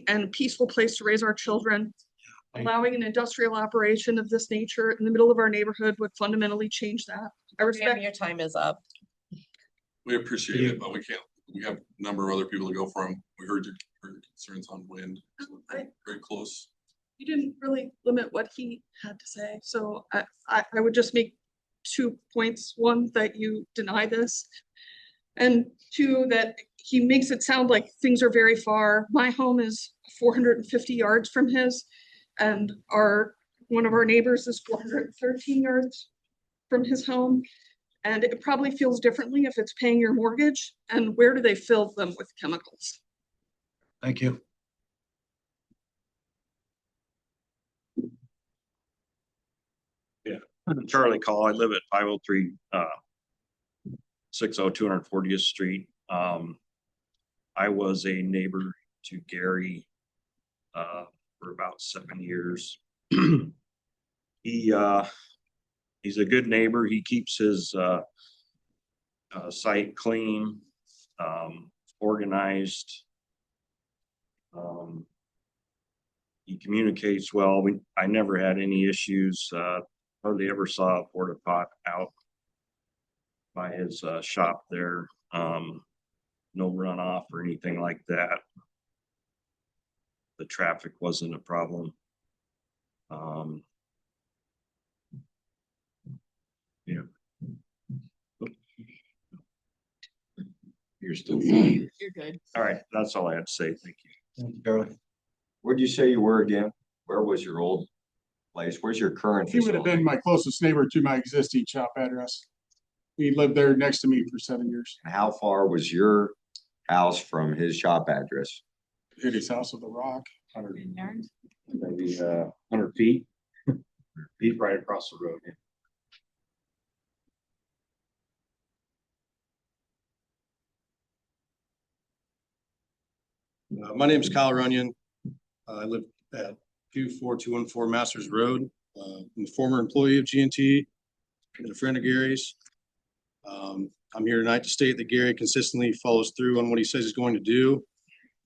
and a peaceful place to raise our children. Allowing an industrial operation of this nature in the middle of our neighborhood would fundamentally change that. I respect. Your time is up. We appreciate it, but we have a number of other people to go from. We heard your concerns on wind. Very close. You didn't really limit what he had to say, so I would just make 2 points. One, that you deny this, and 2, that he makes it sound like things are very far. My home is 450 yards from his, and one of our neighbors is 413 yards from his home. And it probably feels differently if it's paying your mortgage. And where do they fill them with chemicals? Thank you. Yeah, I'm Charlie Call. I live at 503 240th Street. I was a neighbor to Gary for about 7 years. He's a good neighbor. He keeps his site clean, organized. He communicates well. I never had any issues. Hardly ever saw a porta pot out by his shop there. No runoff or anything like that. The traffic wasn't a problem. Yeah. You're still fine. You're good. All right, that's all I have to say. Thank you. Thank you, Charlie. Where'd you say you were again? Where was your old place? Where's your current He would have facility? been my closest neighbor to my existing shop address. He lived there next to me for 7 years. How far was your house from his shop address? Hit his house with a rock. Maybe 100 feet. He's right across the road. My name is Kyle Runyon. I live at 24214 Masters Road. I'm a former employee of G&T and a friend of Gary's. I'm here tonight to state that Gary consistently follows through on what he says he's going to do.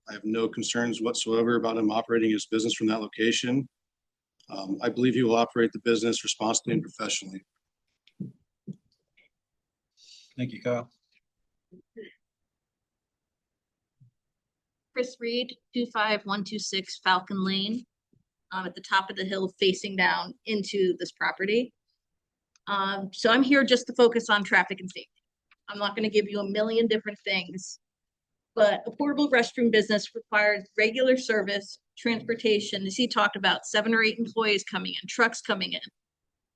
I have no concerns whatsoever about him operating his business from that location. I believe he will operate the business responsibly and professionally. Thank you, Kyle. Chris Reed, 25126 Falcon Lane, at the top of the hill facing down into this property. So I'm here just to focus on traffic and safety. I'm not going to give you a million different things, but a portable restroom business requires regular service, transportation. As he talked about, 7 or 8 employees coming in, trucks coming in.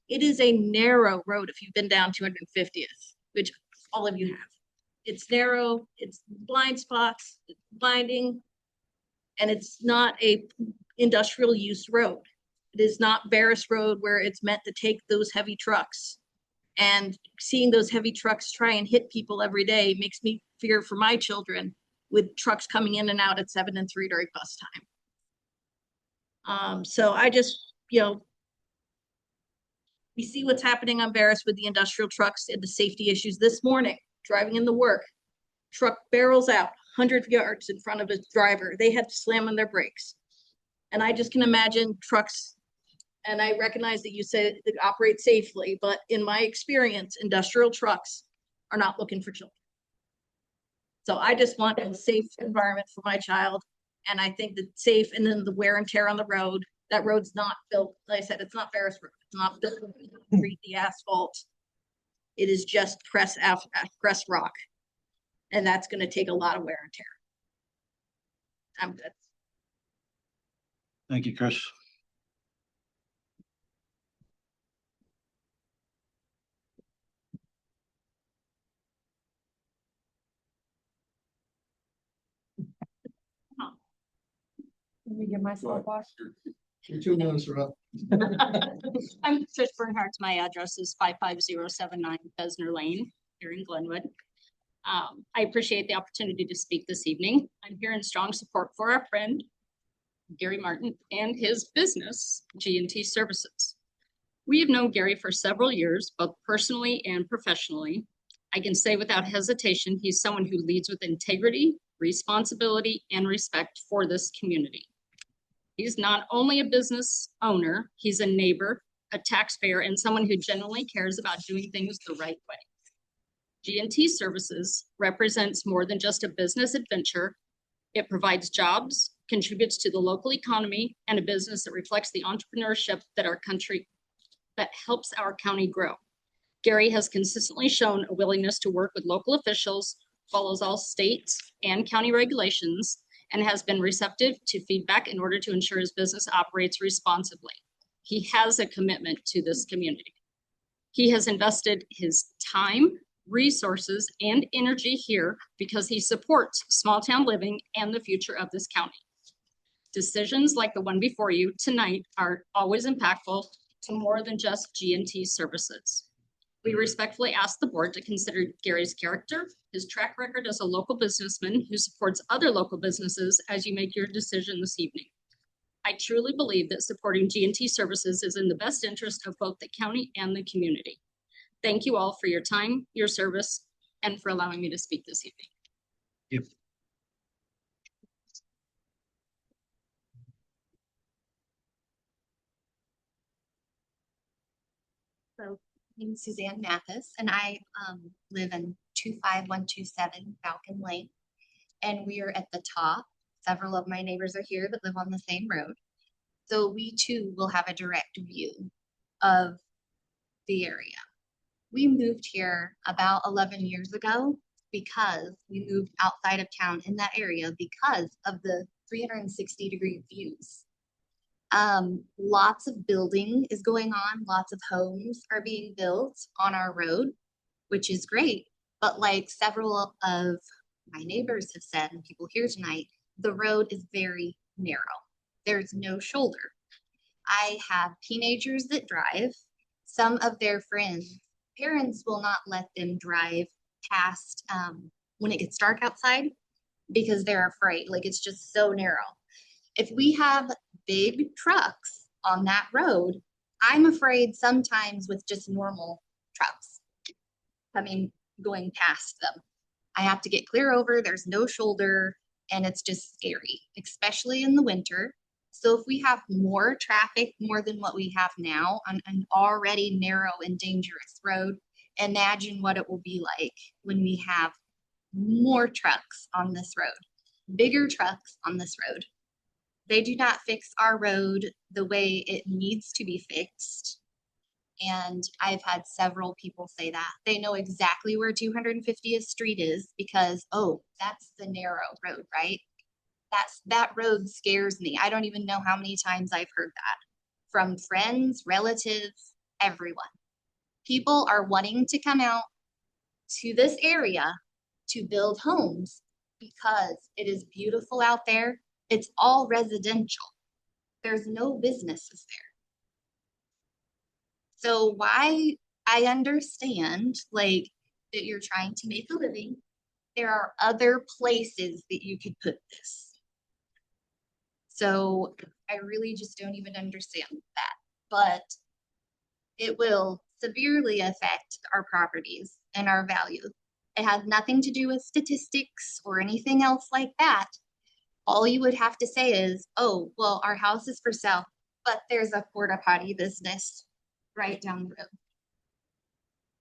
It is a narrow road if you've been down 250th, which all of you have. It's narrow, it's blind spots, it's blinding, and it's not a industrial use road. It is not Barris Road where it's meant to take those heavy trucks. And seeing those heavy trucks try and hit people every day makes me fear for my children with trucks coming in and out at 7 and 3 during bus time. So I just, we see what's happening on Barris with the industrial trucks and the safety issues this morning. Driving in the work, truck barrels out 100 yards in front of a driver. They had to slam on their brakes. And I just can imagine trucks, and I recognize that you said they operate safely, but in my experience, industrial trucks are not looking for children. So I just want a safe environment for my child. And I think that safe, and then the wear and tear on the road, that road's not built, like I said, it's not Ferris Road. It's not built to treat the asphalt. It is just press rock. And that's gonna take a lot of wear and tear. I'm good. Thank you, Chris. Let me get myself off. Your 2 minutes are up. I'm Trish Bernhardt. My address is 55079 Besner Lane here in Glenwood. I appreciate the opportunity to speak this evening. I'm here in strong support for our friend Gary Martin and his business, G&T Services. We have known Gary for several years, both personally and professionally. I can say without hesitation, he's someone who leads with integrity, responsibility, and respect for this community. He's not only a business owner, he's a neighbor, a taxpayer, and someone who genuinely cares about doing things the right way. G&T Services represents more than just a business adventure. It provides jobs, contributes to the local economy, and a business that reflects the entrepreneurship that helps our county grow. Gary has consistently shown a willingness to work with local officials, follows all state and county regulations, and has been receptive to feedback in order to ensure his business operates responsibly. He has a commitment to this community. He has invested his time, resources, and energy here because he supports small town living and the future of this county. Decisions like the one before you tonight are always impactful to more than just G&T Services. We respectfully ask the board to consider Gary's character, his track record as a local businessman who supports other local businesses as you make your decision this evening. I truly believe that supporting G&T Services is in the best interest of both the county and the community. Thank you all for your time, your service, and for allowing me to speak this evening. Yep. So, my name is Suzanne Mathis, and I live in 25127 Falcon Lane. And we are at the top. Several of my neighbors are here that live on the same road. So we too will have a direct view of the area. We moved here about 11 years ago because we moved outside of town in that area because of the 360-degree views. Lots of building is going on. Lots of homes are being built on our road, which is great. But like several of my neighbors have said, and people here tonight, the road is very narrow. There's no shoulder. I have teenagers that drive. Some of their friends, parents will not let them drive past when it gets dark outside because they're afraid. Like, it's just so narrow. If we have big trucks on that road, I'm afraid sometimes with just normal trucks going past them. I have to get clear over, there's no shoulder, and it's just scary, especially in the winter. So if we have more traffic, more than what we have now on an already narrow and dangerous road, imagine what it will be like when we have more trucks on this road, bigger trucks on this road. They do not fix our road the way it needs to be fixed. And I've had several people say that. They know exactly where 250th Street is because, oh, that's the narrow road, right? That road scares me. I don't even know how many times I've heard that from friends, relatives, everyone. People are wanting to come out to this area to build homes because it is beautiful out there. It's all residential. There's no businesses there. So why I understand like that you're trying to make a living. There are other places that you could put this. So I really just don't even understand that, but it will severely affect our properties and our value. It has nothing to do with statistics or anything else like that. All you would have to say is, oh, well, our house is for sale, but there's a porta potty business right down the road.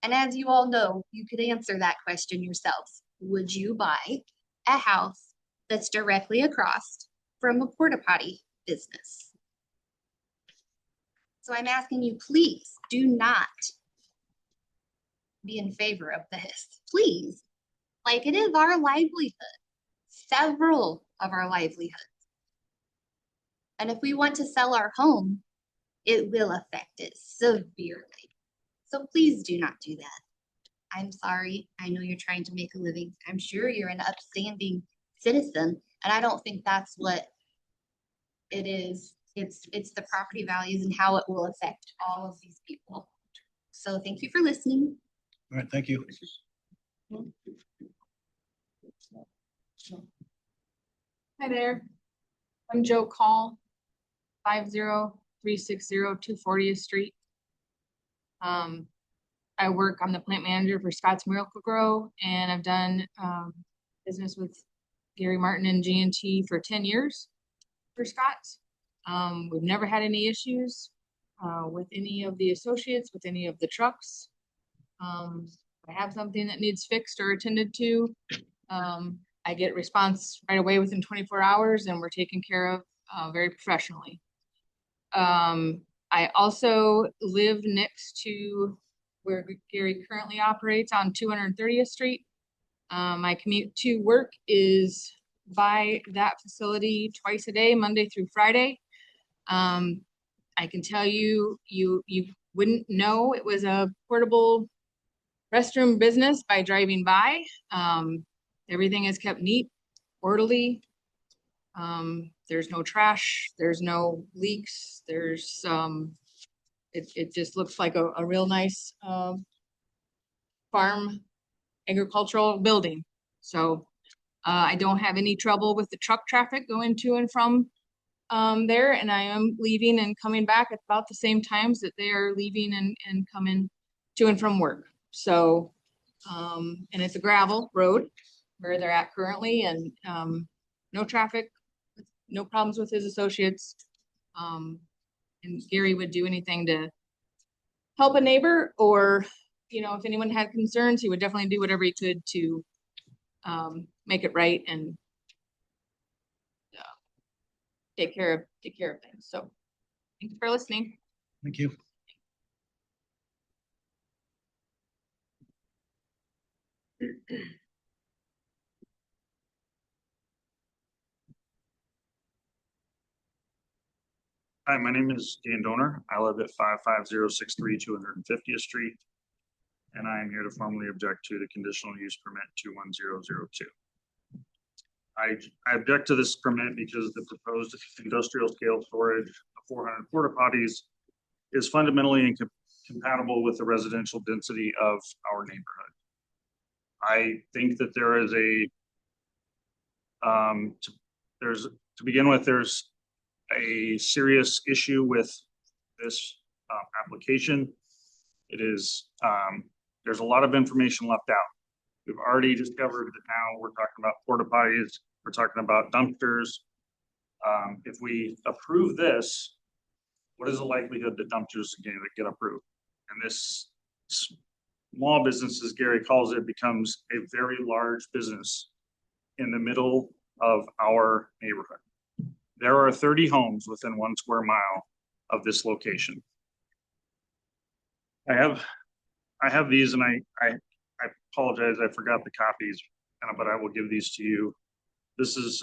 And as you all know, you could answer that question yourselves. Would you buy a house that's directly across from a porta potty business? So I'm asking you, please do not be in favor of this. Please, Like it is our livelihood, several of our livelihoods. And if we want to sell our home, it will affect it severely. So please do not do that. I'm sorry. I know you're trying to make a living. I'm sure you're an upstanding citizen, and I don't think that's what it is. It's the property values and how it will affect all of these people. So thank you for listening. All right, thank you. Hi there. I'm Joe Call, 50360 240th Street. I work, I'm the plant manager for Scott's Miracle-Gro, and I've done business with Gary Martin and G&T for 10 years for Scott's. We've never had any issues with any of the associates, with any of the trucks. If I have something that needs fixed or attended to, I get response right away within 24 hours, and we're taken care of very professionally. I also live next to where Gary currently operates on 230th Street. My commute to work is by that facility twice a day, Monday through Friday. I can tell you, you wouldn't know it was a portable restroom business by driving by. Everything is kept neat, orderly. There's no trash, there's no leaks, there's it just looks like a real nice farm agricultural building. So I don't have any trouble with the truck traffic going to and from there, and I am leaving and coming back at about the same times that they are leaving and coming to and from work. So and it's a gravel road where they're at currently, and no traffic, no problems with his associates. And Gary would do anything to help a neighbor, or, you know, if anyone had concerns, he would definitely do whatever he could to make it right and take care of things. So thanks for listening. Thank you. Hi, my name is Dan Donor. I live at 55063 250th Street. And I am here to formally object to the conditional use permit 21002. I object to this permit because the proposed industrial scale storage of 400 porta potties is fundamentally incompatible with the residential density of our neighborhood. I think that there is to begin with, there's a serious issue with this application. It is, there's a lot of information left out. We've already discovered that now we're talking about porta potties, we're talking about dumpsters. If we approve this, what is the likelihood that dumpsters are going to get approved? And this small business, as Gary calls it, becomes a very large business in the middle of our neighborhood. There are 30 homes within 1 square mile of this location. I have these, and I apologize, I forgot the copies, but I will give these to you. This is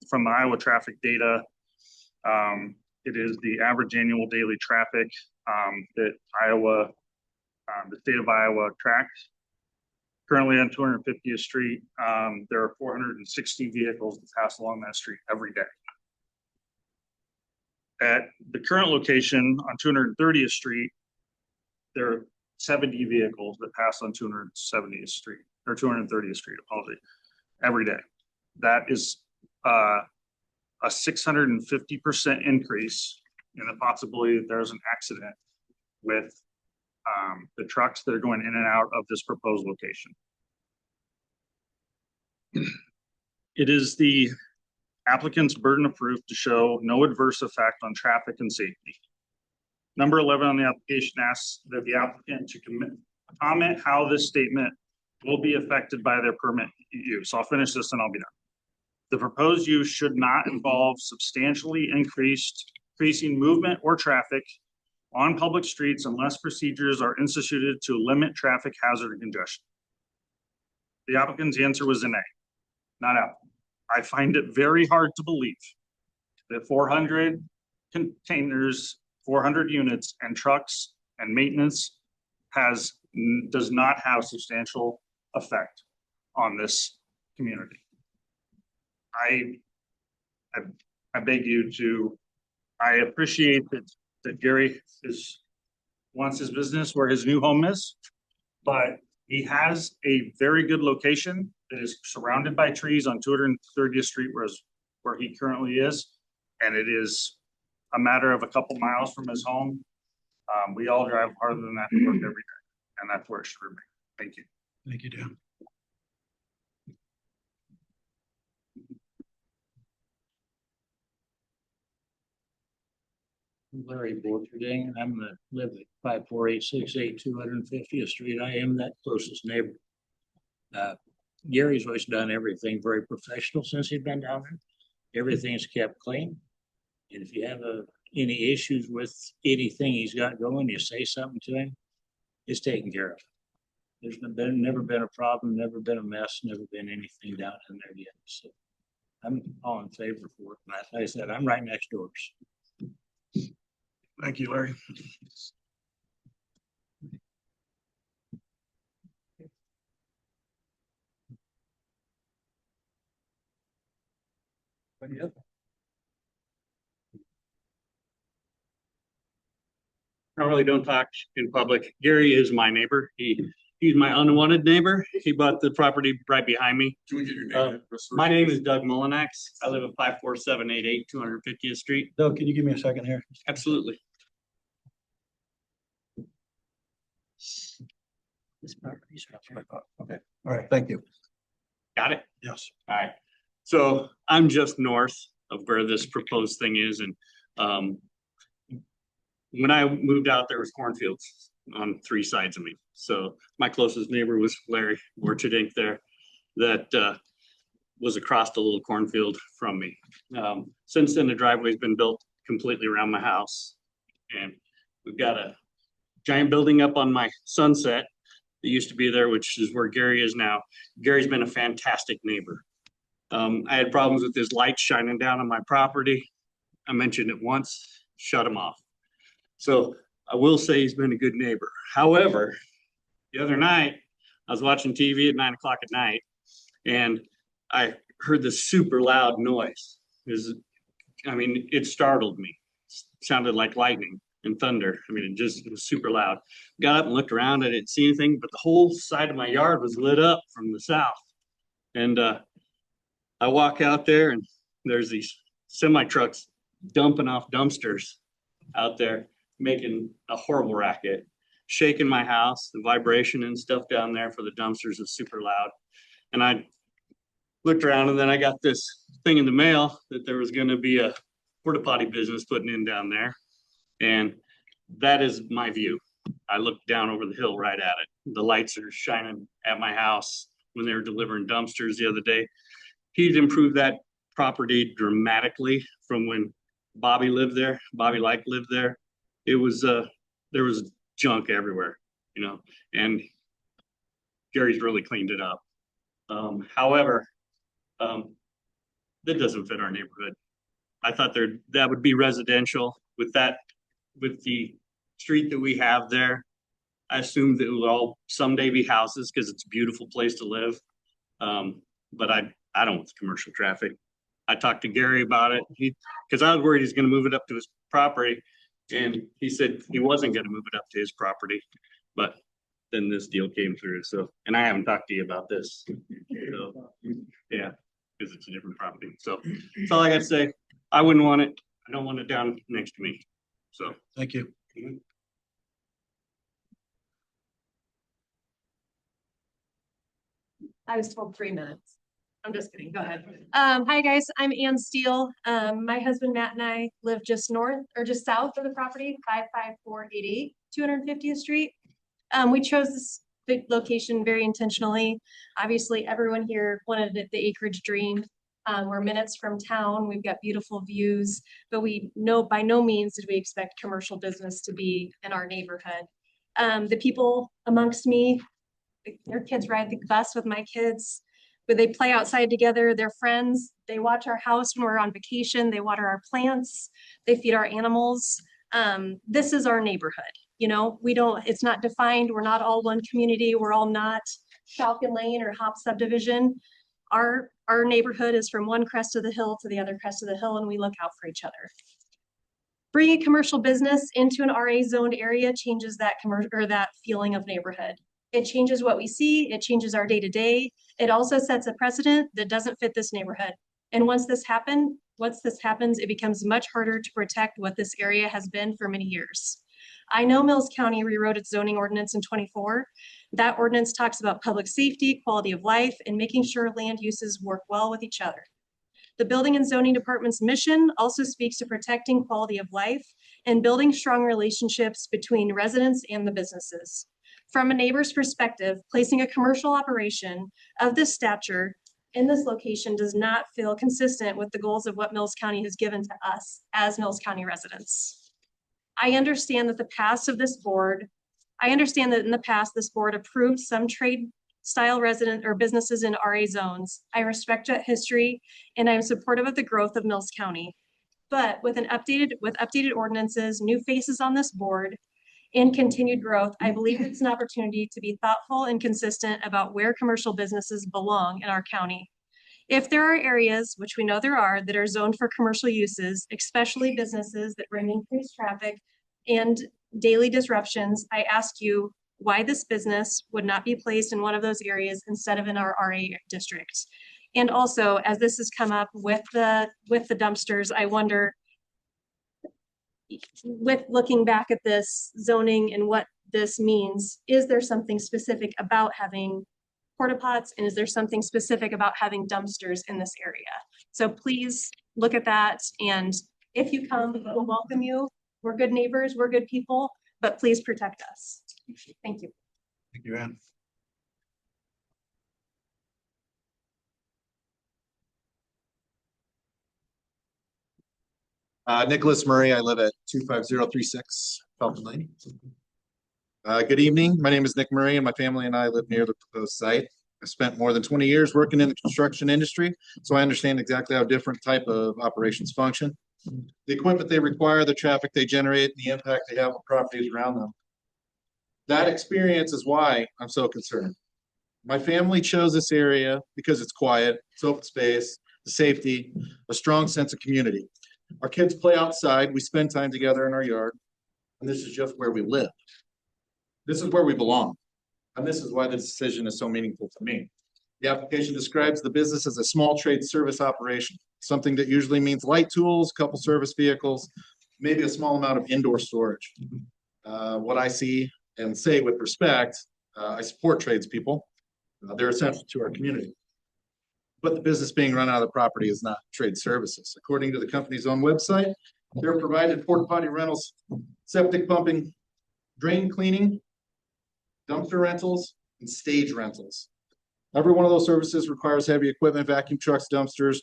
from the Iowa traffic data. It is the average annual daily traffic that the state of Iowa tracks. Currently on 250th Street, there are 460 vehicles that pass along that street every day. At the current location on 230th Street, there are 70 vehicles that pass on 270th Street or 230th Street, apology, every day. That is a 650% increase in the possibility that there's an accident with the trucks that are going in and out of this proposed location. It is the applicant's burden of proof to show no adverse effect on traffic and safety. Number 11 on the application asks that the applicant to comment how this statement will be affected by their permit use. I'll finish this and I'll be done. The proposed use should not involve substantially increasing movement or traffic on public streets unless procedures are instituted to limit traffic hazard and congestion. the applicant's answer was an A, not out. I find it very hard to believe that 400 containers, 400 units and trucks and maintenance does not have substantial effect on this community. I beg you to, I appreciate that Gary wants his business where his new home is, but he has a very good location that is surrounded by trees on 230th Street, where he currently is. And it is a matter of a couple miles from his home. We all drive harder than that to work every day, and that's where it should remain. Thank you. Thank you, Dan. Larry Borcherding. Live at 54868 250th Street. I am that closest neighbor. Gary's always done everything very professional since he's been down there. Everything's kept clean. And if you have any issues with anything he's got going, you say something to him, it's taken care of. There's never been a problem, never been a mess, never been anything down in there yet. So I'm all in favor for it. And like I said, I'm right next door. Thank you, Larry. Normally don't talk in public. Gary is my neighbor. He's my unwanted neighbor. He bought the property right behind me. Can we get your name? My name is Doug Mullinax. I live at 54788 250th Street. Doug, can you give me a second here? Absolutely. This property's okay. All right. Thank you. Got it? Yes. All right. So I'm just north of where this proposed thing is. And when I moved out, there was cornfields on 3 sides of me. So my closest neighbor was Larry Borcherding there that was across the little cornfield from me. Since then, the driveway's been built completely around my house. And we've got a giant building up on my Sunset that used to be there, which is where Gary is now. Gary's been a fantastic neighbor. I had problems with his lights shining down on my property. I mentioned it once, shut him off. So I will say he's been a good neighbor. However, the other night, I was watching TV at 9 o'clock at night, and I heard this super loud noise. It startled me. It sounded like lightning and thunder. It was super loud. Got up and looked around. I didn't see anything, but the whole side of my yard was lit up from the south. And I walk out there, and there's these semi trucks dumping off dumpsters out there, making a horrible racket, shaking my house. The vibration and stuff down there for the dumpsters is super loud. And I looked around, and then I got this thing in the mail that there was going to be a porta potty business putting in down there. And that is my view. I looked down over the hill right at it. The lights are shining at my house when they were delivering dumpsters the other day. He's improved that property dramatically from when Bobby lived there. Bobby Like lived there. It was there was junk everywhere, and Gary's really cleaned it up. However, that doesn't fit our neighborhood. I thought that would be residential with the street that we have there. I assumed that it will all someday be houses because it's a beautiful place to live. But I don't want the commercial traffic. I talked to Gary about it because I was worried he's going to move it up to his property. And he said he wasn't going to move it up to his property, but then this deal came through. So, and I haven't talked to you about this. So, yeah, because it's a different property. So that's all I got to say. I wouldn't want it. I don't want it down next to me. So thank you. I was told 3 minutes. I'm just kidding. Go ahead. Hi guys, I'm Ann Steele. My husband Matt and I live just south of the property, 55488 250th Street. We chose this location very intentionally. Obviously, everyone here wanted the acreage dream. We're minutes from town. We've got beautiful views, but by no means did we expect commercial business to be in our neighborhood. The people amongst me Their kids ride the bus with my kids, but they play outside together, they're friends, they watch our house when we're on vacation, they water our plants, they feed our animals. This is our neighborhood, you know, it's not defined, we're not all one community, we're all not Falcon Lane or Hop subdivision. Our neighborhood is from one crest of the hill to the other crest of the hill, and we look out for each other. Bringing commercial business into an RA zoned area changes that that feeling of neighborhood. It changes what we see, it changes our day-to-day. It also sets a precedent that doesn't fit this neighborhood. And once this happens, it becomes much harder to protect what this area has been for many years. I know Mills County rewrote its zoning ordinance in '24. That ordinance talks about public safety, quality of life, and making sure land uses work well with each other. The Building and Zoning Department's mission also speaks to protecting quality of life and building strong relationships between residents and the businesses. From a neighbor's perspective, placing a commercial operation of this stature in this location does not feel consistent with the goals of what Mills County has given to us as Mills County residents. I understand that in the past, this board approved some trade style resident or businesses in RA zones. I respect that history and I am supportive of the growth of Mills County. But with updated ordinances, new faces on this board, and continued growth, I believe it's an opportunity to be thoughtful and consistent about where commercial businesses belong in our county. If there are areas, which we know there are, that are zoned for commercial uses, especially businesses that bring increased traffic and daily disruptions, I ask you why this business would not be placed in one of those areas instead of in our RA district. And also, as this has come up with the dumpsters, I wonder, with looking back at this zoning and what this means, is there something specific about having porta pots, and is there something specific about having dumpsters in this area? So please look at that, and if you come, we'll welcome you. We're good neighbors, we're good people, but please protect us. Thank you. Thank you, Ann. Nicholas Murray, I live at 25036 Falcon Lane. Good evening. My name is Nick Murray and my family and I live near the proposed site. I spent more than 20 years working in the construction industry, so I understand exactly how different type of operations function. The equipment they require, the traffic they generate, and the impact they have on properties around them. That experience is why I'm so concerned. My family chose this area because it's quiet, it's open space, the safety, a strong sense of community. Our kids play outside, we spend time together in our yard, and this is just where we live. This is where we belong, and this is why the decision is so meaningful to me. The application describes the business as a small trade service operation, something that usually means light tools, couple service vehicles, maybe a small amount of indoor storage. What I see and say with respect, I support tradespeople. They're essential to our community. But the business being run out of the property is not trade services. According to the company's own website, they're provided porta potty rentals, septic pumping, drain cleaning, dumpster rentals, and stage rentals. Every one of those services requires heavy equipment, vacuum trucks, dumpsters,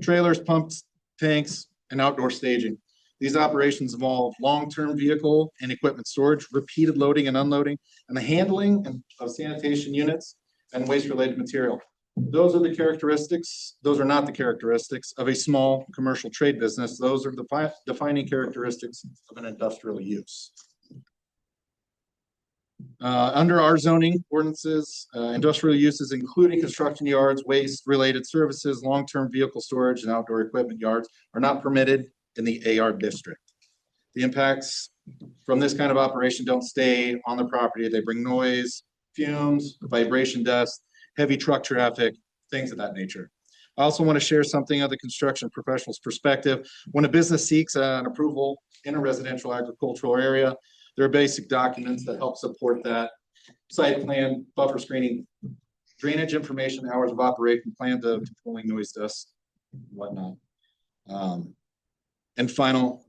trailers, pumps, tanks, and outdoor staging. These operations involve long-term vehicle and equipment storage, repeated loading and unloading, and the handling of sanitation units and waste-related material. Those are not the characteristics of a small commercial trade business. Those are the defining characteristics of an industrial use. Under our zoning ordinances, industrial uses, including construction yards, waste-related services, long-term vehicle storage, and outdoor equipment yards are not permitted in the AR district. The impacts from this kind of operation don't stay on the property. They bring noise, fumes, vibration dust, heavy truck traffic, things of that nature. I also want to share something of the construction professional's perspective. When a business seeks an approval in a residential agricultural area, there are basic documents that help support that: site plan, buffer screening, drainage information, hours of operation, plan to controlling noise, dust, whatnot. And final,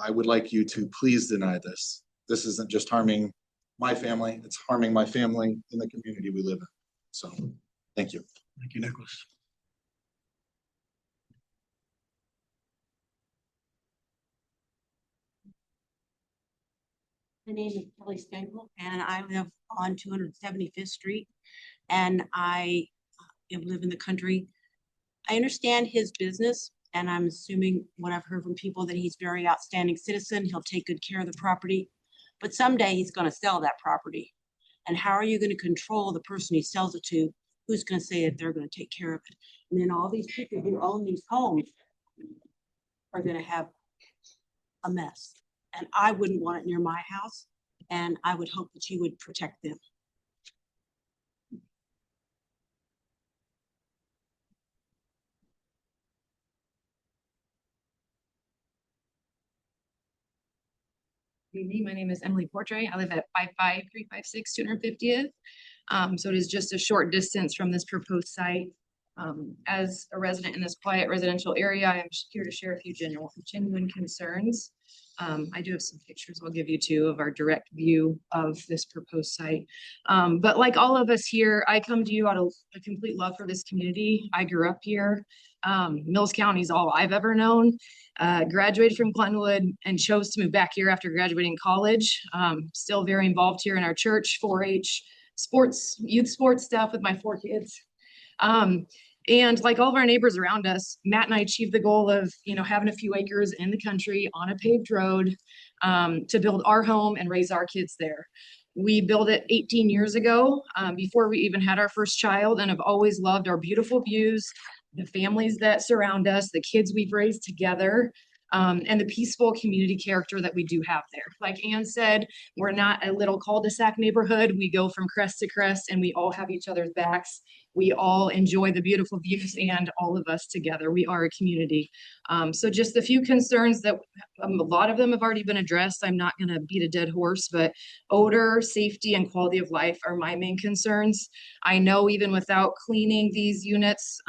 I would like you to please deny this. This isn't just harming my family, it's harming my family in the community we live in. So, thank you. Thank you, Nicholas. My name is Kelly Stengel and I live on 275th Street and I live in the country. I understand his business and I'm assuming what I've heard from people that he's a very outstanding citizen. He'll take good care of the property, but someday he's going to sell that property. And how are you going to control the person he sells it to? Who's going to say that they're going to take care of it? And then all these people who own these homes are going to have a mess. And I wouldn't want it near my house. And I would hope that you would protect them. Good evening. My name is Emily Portray. I live at 55356 250th. So it is just a short distance from this proposed site. As a resident in this quiet residential area, I am here to share a few genuine concerns. I do have some pictures I'll give you too of our direct view of this proposed site. But like all of us here, I come to you out of a complete love for this community. I grew up here. Mills County is all I've ever known. Graduated from Glenwood and chose to move back here after graduating college. Still very involved here in our church, 4-H, sports, youth sports stuff with my 4 kids. And like all of our neighbors around us, Matt and I achieved the goal of, having a few acres in the country on a paved road to build our home and raise our kids there. We built it 18 years ago, before we even had our first child, and have always loved our beautiful views, the families that surround us, the kids we've raised together, and the peaceful community character that we do have there. Like Ann said, we're not a little cul-de-sac neighborhood. We go from crest to crest and we all have each other's backs. We all enjoy the beautiful views and all of us together. We are a community. So just a few concerns that a lot of them have already been addressed. I'm not going to beat a dead horse, but odor, safety, and quality of life are my main concerns. I know even without cleaning these units,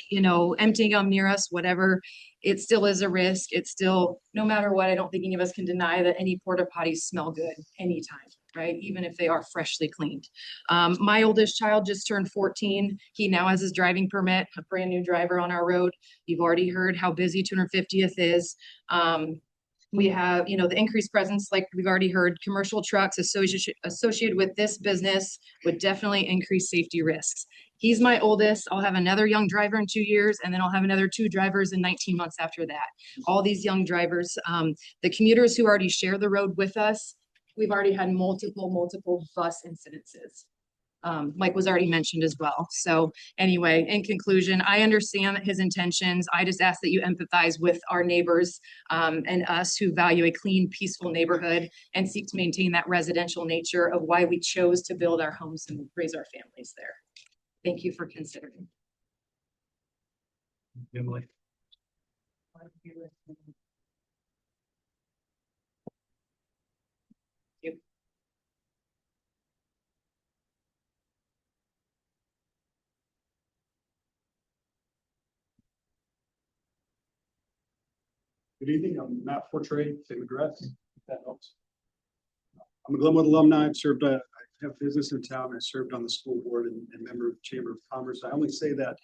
emptying them near us, whatever, it still is a risk. It's still, no matter what, I don't think any of us can deny that any porta potties smell good anytime, right? Even if they are freshly cleaned. My oldest child just turned 14. He now has his driving permit, a brand new driver on our road. You've already heard how busy 250th is. We have, the increased presence, like we've already heard, commercial trucks associated with this business would definitely increase safety risks. He's my oldest. I'll have another young driver in 2 years, and then I'll have another 2 drivers in 19 months after that. All these young drivers, the commuters who already share the road with us, we've already had multiple bus incidences. Like was already mentioned as well. So anyway, in conclusion, I understand his intentions. I just ask that you empathize with our neighbors and us who value a clean, peaceful neighborhood and seek to maintain that residential nature of why we chose to build our homes and raise our families there. Thank you for considering. Emily. Good evening, I'm Matt Portray, same address, if that helps. I'm a Glenwood alumni. I've served, I have business in town. I served on the school board and member of the Chamber of Commerce. I only say that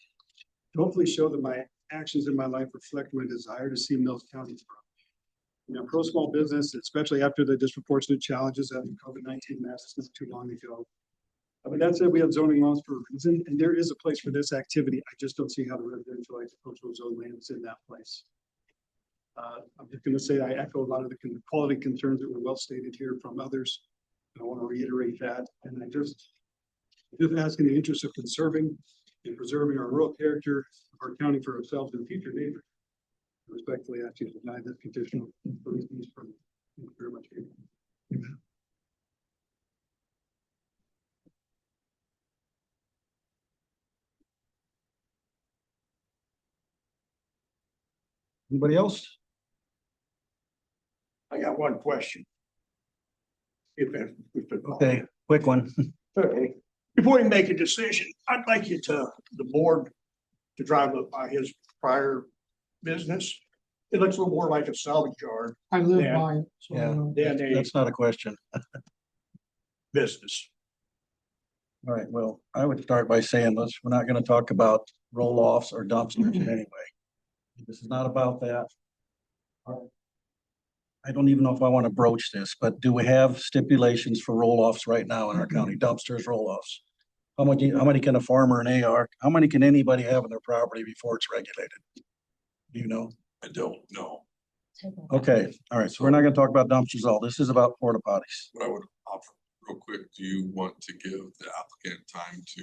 to hopefully show that my actions in my life reflect my desire to see Mills County thrive. Pro small business, especially after the disproportionate challenges of COVID-19 masks not too long ago. But that said, we have zoning laws for a reason, and there is a place for this activity. I just don't see how the residential agricultural zone lands in that place. I'm just going to say I echo a lot of the quality concerns that were well stated here from others. I want to reiterate that. And I just ask in the interest of conserving and preserving our rural character of our county for ourselves and future neighbors. I respectfully ask you to deny this conditional release from. Thank you very much. Amen. Anybody else? I got one question. Okay, quick one. Okay. Before you make a decision, I'd like you the board to drive up by his prior business. It looks a little more like a salvage yard. I live than- by it. So than a that's not a question. business. All right, well, I would start by saying, we're not going to talk about roll-offs or dumpsters anyway. This is not about that. I don't even know if I want to broach this, but do we have stipulations for roll-offs right now in our county, dumpsters, roll-offs? How many can a farmer and AR, how many can anybody have in their property before it's regulated? Do you know? I don't know. Okay, all right, so we're not gonna talk about dumpsters at all. This is about porta potties. What I would offer real quick, do you want to give the applicant time to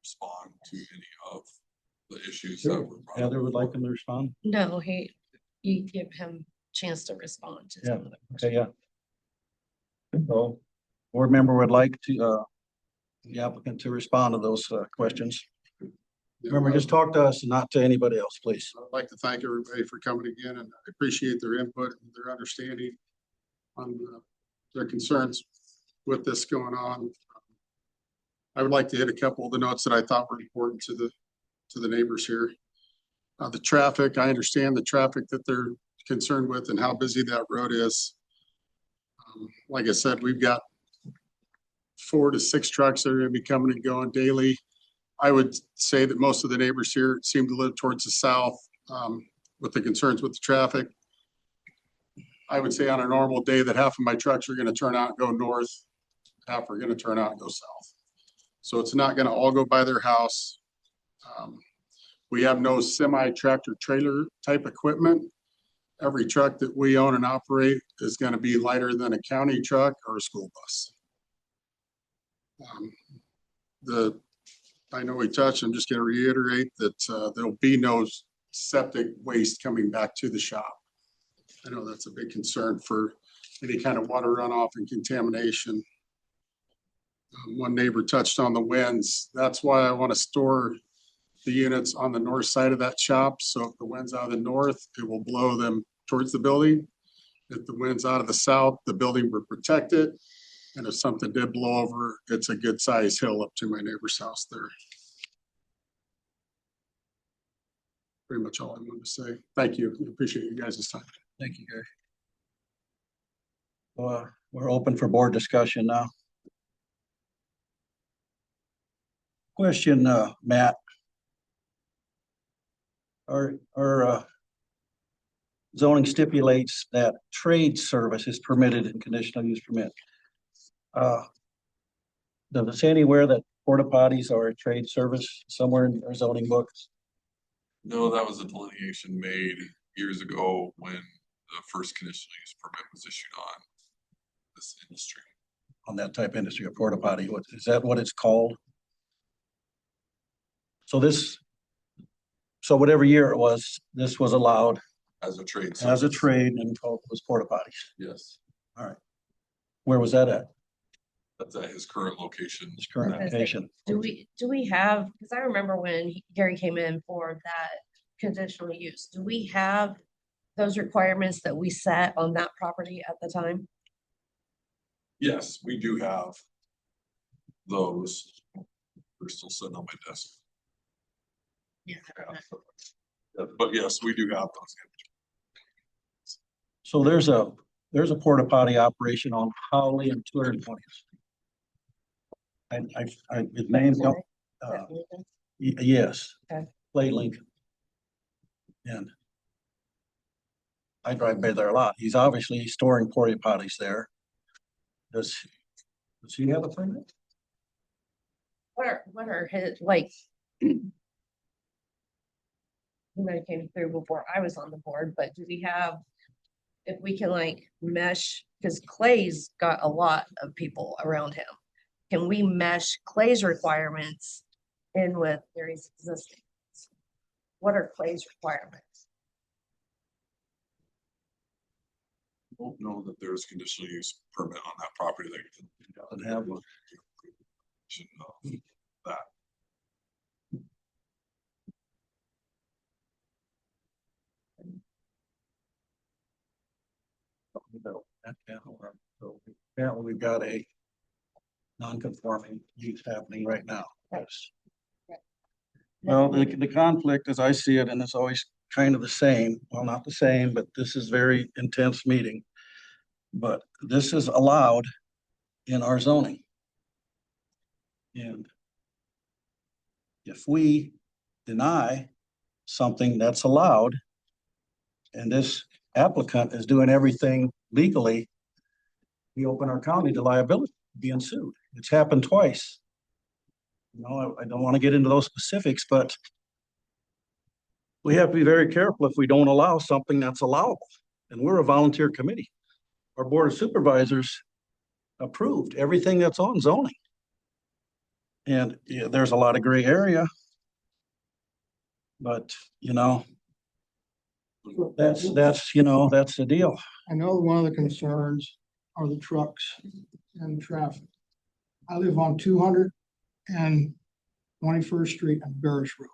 respond to any of the issues that were brought up? Heather would like him to respond? No, you give him chance to respond. to Yeah, some of the okay, yeah. So, board member would like to, the applicant to respond to those, questions. Remember, just talk to us and not to anybody else, please. I'd like to thank everybody for coming again, and I appreciate their input and their understanding on their concerns with this going on. I would like to hit a couple of the notes that I thought were important to the neighbors here. The traffic, I understand the traffic that they're concerned with and how busy that road is. Like I said, we've got 4 to 6 trucks that are gonna be coming and going daily. I would say that most of the neighbors here seem to live towards the south, with the concerns with the traffic. I would say on a normal day that half of my trucks are gonna turn out and go north, half are gonna turn out and go south. So it's not gonna all go by their house. We have no semi-tractor trailer type equipment. Every truck that we own and operate is gonna be lighter than a county truck or a school bus. I know we touched, I'm just gonna reiterate that there'll be no septic waste coming back to the shop. I know that's a big concern for any kind of water runoff and contamination. One neighbor touched on the winds. That's why I want to store the units on the north side of that shop. So if the wind's out of the north, it will blow them towards the building. If the wind's out of the south, the building will protect it. And if something did blow over, it's a good size hill up to my neighbor's house there. Pretty much all I wanted to say. Thank you. Appreciate you guys' time. Thank you, Gary. We're open for board discussion now. Question, Matt. Our zoning stipulates that trade service is permitted in conditional use permit. Does it say anywhere that porta potties are a trade service somewhere in our zoning books? No, that was a delineation made years ago when the first conditional use permit was issued on this industry. On that type of industry, a porta potty, is that what it's called? So whatever year it was, this was allowed As a trade. as a service. trade and called was porta potties. Yes, All right. Where was that at? that's at his current location. His current location. Do we have, because I remember when Gary came in for that conditional use, do we have those requirements that we set on that property at the time? Yes, we do have those. They're still sitting on my desk. Yeah. But yes, we do have those. So there's a porta potty operation on Howley and 220th. His name's, yes, Okay. Clay Lincoln. And I drive by there a lot. He's obviously storing porta potties there. Does he have a permit? What are his, like? He might have came through before I was on the board, but do we have, if we can like mesh, because Clay's got a lot of people around him. Can we mesh Clay's requirements in with Gary's existing? What are Clay's requirements? Don't know that there's conditional use permit on that property. They Doesn't have one. should know that. So apparently we've got a non-conforming use happening right now. Yes. Well, the conflict, as I see it, and it's always kind of the same, well, not the same, but this is very intense meeting. But this is allowed in our zoning. And if we deny something that's allowed, and this applicant is doing everything legally, we open our county to liability, being sued. It's happened twice. You know, I don't want to get into those specifics, but we have to be very careful if we don't allow something that's allowable. And we're a volunteer committee. Our board of supervisors approved everything that's on zoning. And yeah, there's a lot of gray area. But, you know, that's the deal. I know one of the concerns are the trucks and traffic. I live on 221st Street and Barris Road,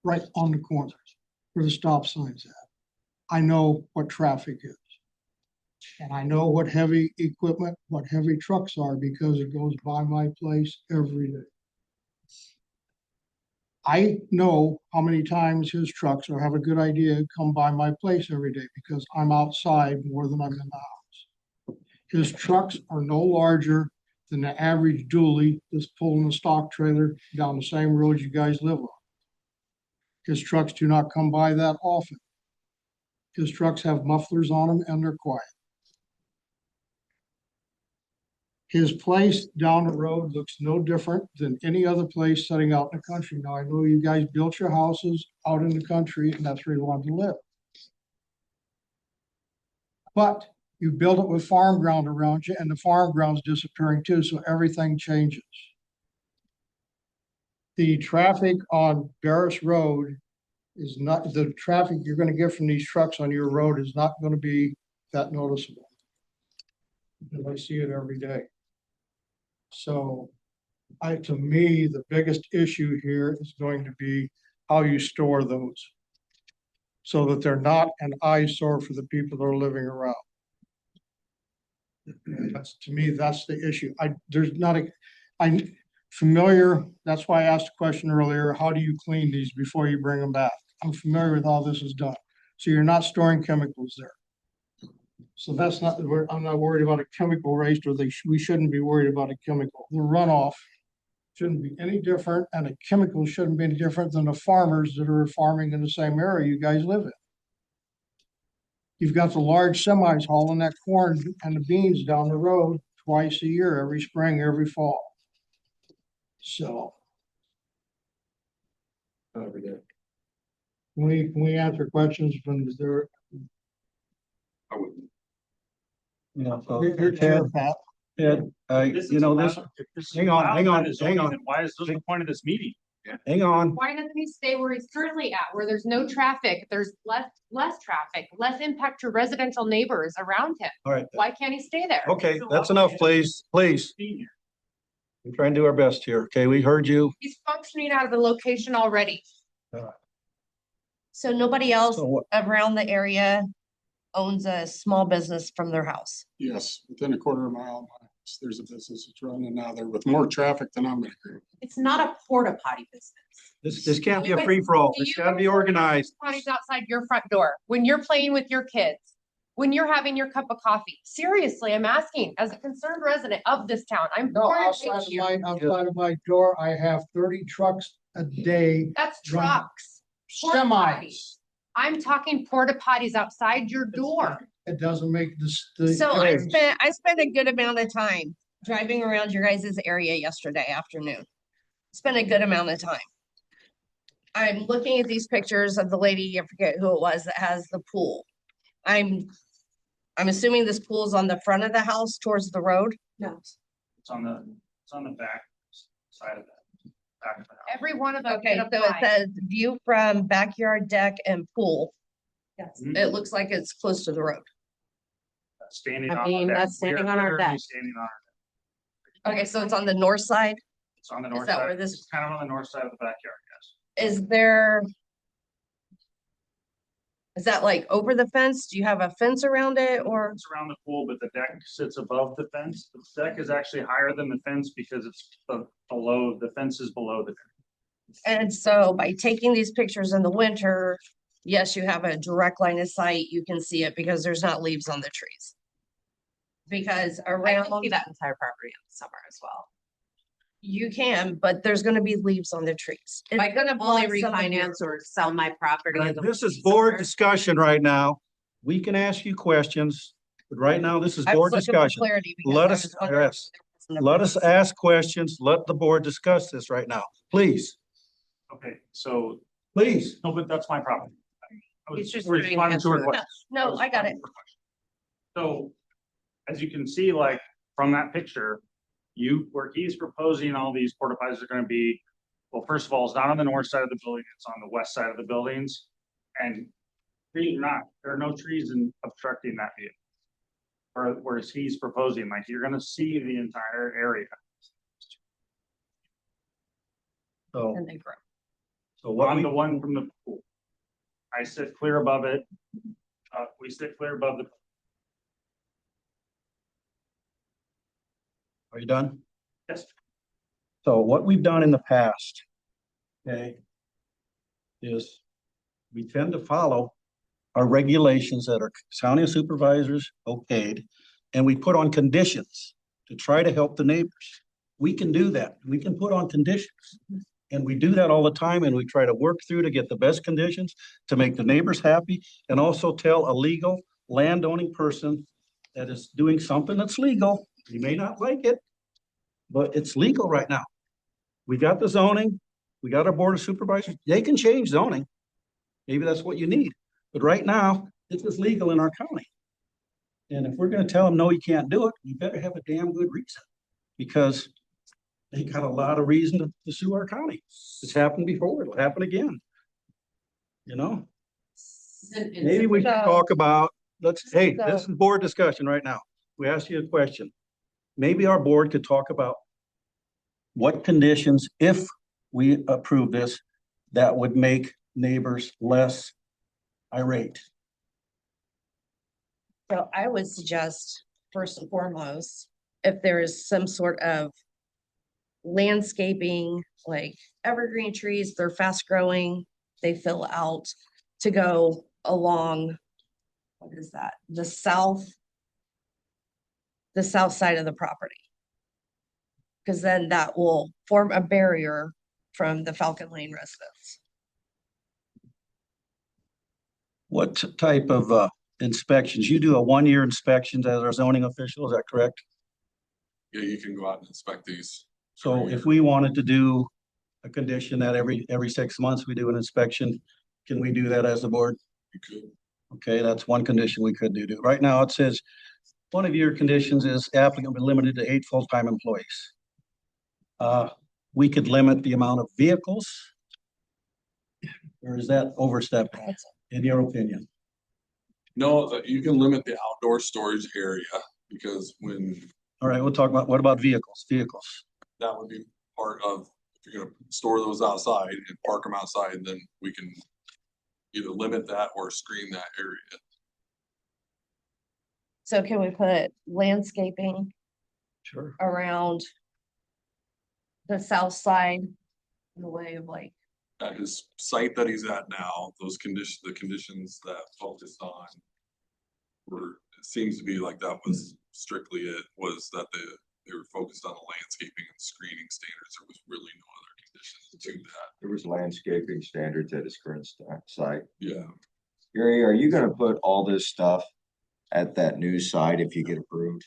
right on the corner where the stop sign's at. I know what traffic is. And I know what heavy equipment, what heavy trucks are because it goes by my place every day. I know how many times his trucks, or have a good idea, come by my place every day because I'm outside more than I'm in the house. His trucks are no larger than the average dually that's pulling a stock trailer down the same road you guys live on. His trucks do not come by that often. His trucks have mufflers on them and they're quiet. His place down the road looks no different than any other place setting out in the country. Now, I know you guys built your houses out in the country and that's where you want to live. But you build it with farm ground around you and the farm ground's disappearing too, so everything changes. The traffic on Barris Road is not, the traffic you're gonna get from these trucks on your road is not gonna be that noticeable. Because I see it every day. So to me, the biggest issue here is going to be how you store those so that they're not an eyesore for the people that are living around. That's, to me, that's the issue. I'm familiar, that's why I asked a question earlier, how do you clean these before you bring them back? I'm familiar with how this is done. So you're not storing chemicals there. So that's not, I'm not worried about a chemical waste, or we shouldn't be worried about a chemical. The runoff shouldn't be any different, and the chemicals shouldn't be any different than the farmers that are farming in the same area you guys live in. You've got the large semis hauling that corn and the beans down the road twice a year, every spring, every fall. So. Can we answer questions from the? I wouldn't. Yeah, so Ted, Ted, hang on. Why is this the point of this meeting? Hang on. Why doesn't he stay where he's currently at, where there's no traffic, there's less traffic, less impact to residential neighbors around him? All right. Why can't he stay there? Okay, that's enough, please. We're trying to do our best here. Okay, we heard you. He's functioning out of the location already. So nobody else So around the area owns a small business from their house? yes, within a quarter of a mile, there's a business that's running now there with more traffic than I'm gonna agree. It's not a porta potty business. This can't be a free for all. Do It's you gotta be guys have organized. Potties outside your front door, when you're playing with your kids, when you're having your cup of coffee. Seriously, I'm asking, as a concerned resident of this town, I'm No, born and outside raised of here. outside of my door, I have 30 trucks a day. That's running. trucks. Porta potties. Semis. I'm talking porta potties outside your door. It doesn't make this. So I spent a good amount of time driving around your guys' area yesterday afternoon. Spent a good amount of time. I'm looking at these pictures of the lady, I forget who it was, that has the pool. I'm assuming this pool is on the front of the house towards the road? No. It's on the back side of that. Back of the house. Every one of them. Okay, can so it apply. says view from backyard deck and pool. Yes. It looks like it's close to the road. Standing I on mean, the deck. that's standing We are on our literally deck. Standing on our, Okay, so it's on the north side? it's on the Is north that side. where this- It's kind of on the north side of the backyard, yes. Is that like over the fence? Do you have a fence around it or? It's around the pool, but the deck sits above the fence. The deck is actually higher than the fence because it's below, the fence is below the deck. And so by taking these pictures in the winter, yes, you have a direct line of sight. You can see it because there's not leaves on the trees. Because around. See that entire property in the summer as well. You can, but there's gonna be leaves on the trees. If I It's could gonna only block some of your- refinance or sell my property. in the This is summer. board discussion right now. We can ask you questions. But right now, this is I was board looking for discussion. clarity because Let I us, was wondering if yes, there wasn't a let us purpose. ask questions. Let the board discuss this right now, please, Okay, so, please. no, but that's my problem. I He's was just trying to responding to her answer. question. No, I got it. So, as you can see, like, from that picture, where he's proposing all these porta potties are gonna be, well, first of all, it's not on the north side of the building, it's on the west side of the buildings. And there are no trees obstructing that view. Or whereas he's proposing, like, you're gonna see the entire area. So, And they grow. so what I'm we, the one from the pool. I sit clear above it. We sit clear above the. are you done? Yes. So what we've done in the past, okay, is we tend to follow our regulations that are county supervisors okayed, and we put on conditions to try to help the neighbors. We can do that. We can put on conditions. And we do that all the time, and we try to work through to get the best conditions to make the neighbors happy, and also tell a legal landowning person that is doing something that's legal. You may not like it, but it's legal right now. We got the zoning, we got our board of supervisors, they can change zoning. Maybe that's what you need, but right now, this is legal in our county. And if we're gonna tell them, no, you can't do it, you better have a damn good reason. Because they got a lot of reason to sue our county. It's happened before, it'll happen again. You know, maybe we should talk about, hey, this is board discussion right now. We asked you a question. Maybe our board could talk about what conditions, if we approve this, that would make neighbors less irate. So I would suggest, first and foremost, if there is some sort of landscaping, like evergreen trees, they're fast growing, they fill out to go along, what is that? The south side of the property. Because then that will form a barrier from the Falcon Lane residents. What type of inspections? You do a 1-year inspections as our zoning official, is that correct? Yeah, you can go out and inspect these. So if we wanted to do a condition that every 6 months we do an inspection, can we do that as a board? You could. Okay, that's one condition we could do. Right now, it says one of your conditions is applicant be limited to 8 full-time employees. We could limit the amount of vehicles. Or is that overstepping, in your opinion? No, you can limit the outdoor storage area because All right, we'll talk about, what about vehicles? Vehicles. that would be part of, if you're gonna store those outside and park them outside, then we can either limit that or screen that area. So can we put landscaping Sure. around the south side in the way of like, At his site that he's at now, the conditions that focused on it seems to be like that was strictly it, was that they were focused on the landscaping and screening standards. There was really no other conditions to that. There was landscaping standards at his current site. Yeah. Gary, are you gonna put all this stuff at that new site if you get approved?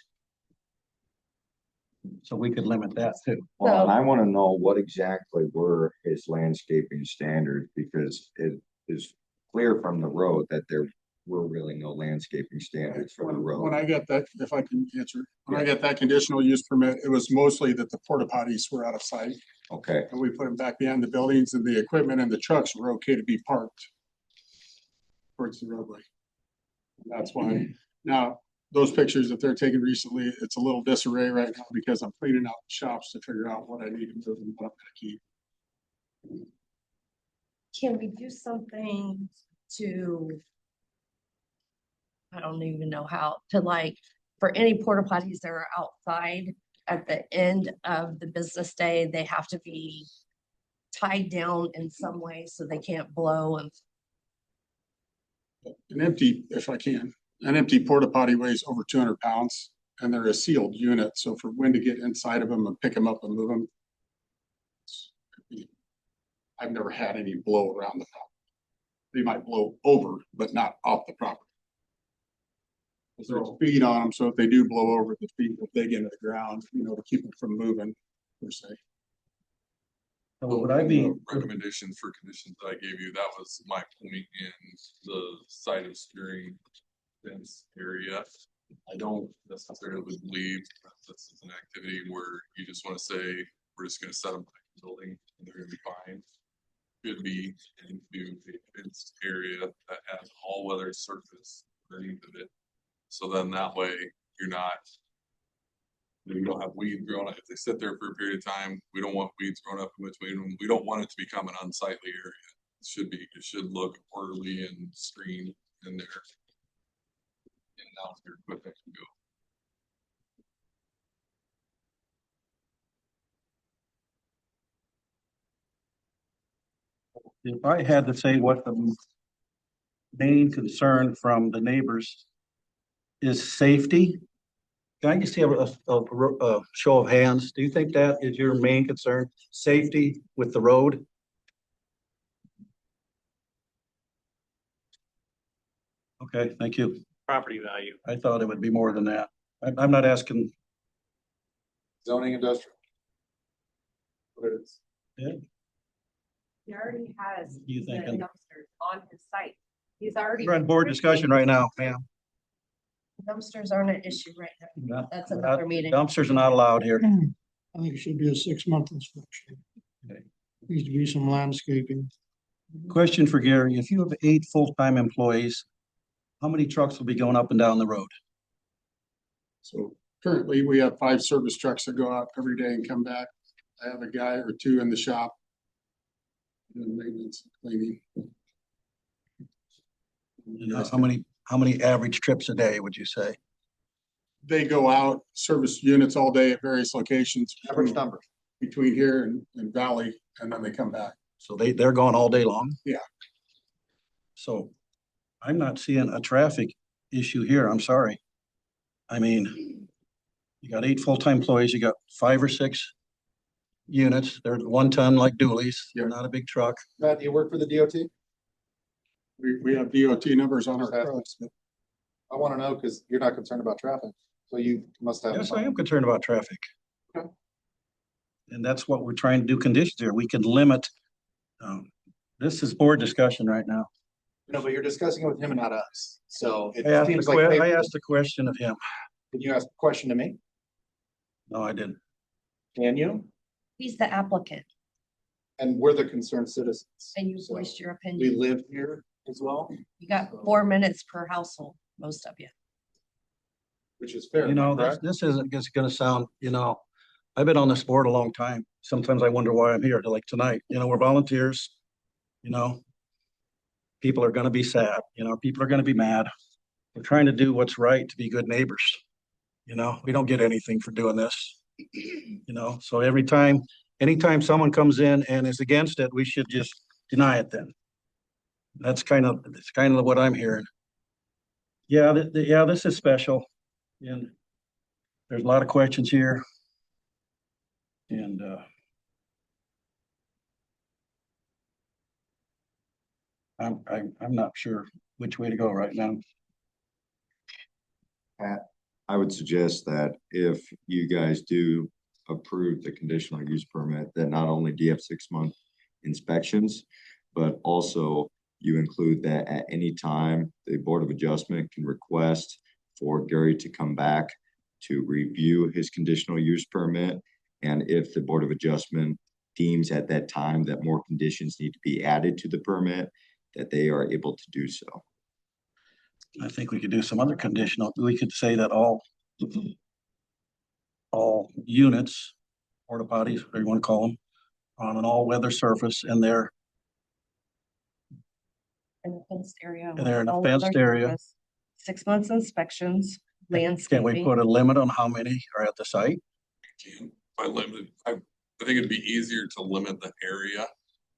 So we could limit that too. Well, and I wanna know what exactly were his landscaping standards, because it is clear from the road that there were really no landscaping standards for the road. When I got that, if I can answer, when I got that conditional use permit, it was mostly that the porta potties were out of sight. Okay. And we put them back behind the buildings, and the equipment and the trucks were okay to be parked towards the roadway. That's why. Now, those pictures that they're taking recently, it's a little disarray right now because I'm cleaning out shops to figure out what I need to move and what I'm gonna keep. can we do something to, I don't even know how, to like, for any porta potties that are outside at the end of the business day, they have to be tied down in some way so they can't blow and. An empty, if I can, an empty porta potty weighs over 200 pounds and they're a sealed unit. So for wind to get inside of them and pick them up and move them. I've never had any blow around the property. They might blow over, but not off the property. There's feet on them, so if they do blow over, the feet will dig into the ground, to keep them from moving, per se. Would I be, Recommendations for conditions that I gave you, that was my point in the site obscuring fence area. I don't necessarily believe that this is an activity where you just want to say, we're just gonna set them back in the building and they're gonna be fine. Could be into a fenced area that has all weather surface underneath of it. So then that way you're not, you don't have weeds growing up. If they sit there for a period of time, we don't want weeds growing up in between them. We don't want it to become an unsightly area. It should look orderly and screened in there. And now your equipment can go. if I had to say what the main concern from the neighbors is safety, can I just have a show of hands? Do you think that is your main concern? Safety with the road? Okay, thank you. Property value. I thought it would be more than that. I'm not asking. Zoning industrial. What it is. Yeah. He already has You the thinking? dumpsters on his site. He's already. We're on board discussion right now, ma'am. Dumpsters aren't an issue right now. Not- That's another meeting. Dumpsters are not allowed here. I think it should be a 6-month inspection. Needs to be some landscaping. Question for Gary, if you have 8 full-time employees, how many trucks will be going up and down the road? So currently, we have 5 service trucks that go out every day and come back. I have a guy or 2 in the shop. Doing maintenance, cleaning. How many average trips a day would you say? They go out, service units all day at various locations. Average number. Between here and Valley, and then they come back. So they're gone all day long? Yeah. So I'm not seeing a traffic issue here. I'm sorry. I mean, you got 8 full-time employees, you got 5 or 6 units. They're 1 ton like dualies. They're not a big truck. Matt, do you work for the DOT? We have DOT numbers on our trucks. I want to know because you're not concerned about traffic, so you must have. Yes, I am concerned about traffic. Okay. And that's what we're trying to do conditions here. We can limit. This is board discussion right now. No, but you're discussing it with him and not us, so it I asked seems like. I asked a question of him. Did you ask a question to me? No, I didn't. Can you? He's the applicant And we're the concerned citizens. and you So voiced your We opinion. live here as well, You got 4 minutes per household, most of you. which is fair. You know, correct? this isn't just gonna sound, I've been on this board a long time. Sometimes I wonder why I'm here, like tonight, we're volunteers, People are gonna be sad, people are gonna be mad. We're trying to do what's right to be good neighbors. We don't get anything for doing this. So anytime someone comes in and is against it, we should just deny it then. It's kind of what I'm hearing. Yeah, this is special. And there's a lot of questions here. And I'm not sure which way to go right now. Pat, I would suggest that if you guys do approve the conditional use permit, that not only do you have 6-month inspections, but also you include that at any time, the Board of Adjustment can request for Gary to come back to review his conditional use permit. And if the Board of Adjustment deems at that time that more conditions need to be added to the permit, that they are able to do so. I think we could do some other conditional. We could say that all units, porta potties, whatever you want to call them, on an all-weather surface, and they're In a fenced area. They're in a all fenced other area. service, 6 months inspections, Can't we landscaping. put a limit on how many are at the site? By limited, I think it'd be easier to limit the area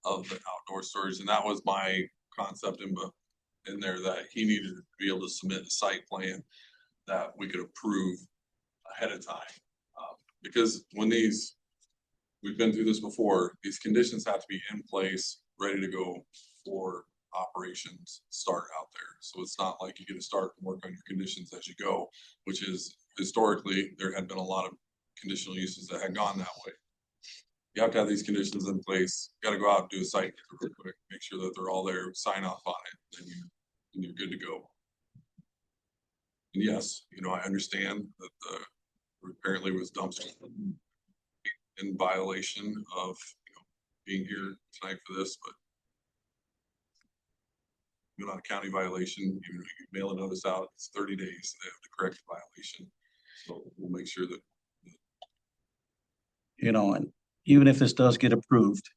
of the outdoor storage, and that was my concept in there, that he needed to be able to submit a site plan that we could approve ahead of time. Because when we've been through this before, these conditions have to be in place, ready to go for operations start out there. So it's not like you get to start and work on your conditions as you go, which is historically, there had been a lot of conditional uses that had gone that way. You have to have these conditions in place, got to go out and do a site visit real quick, make sure that they're all there, sign off on it, then you're good to go. And yes, you know, I understand that the apparently was dumpster in violation of, you know, being here tonight for this, but you're not a county violation, you mail a notice out, it's 30 days, they have to correct the violation. So we'll make sure that, You know, and even if this does get approved,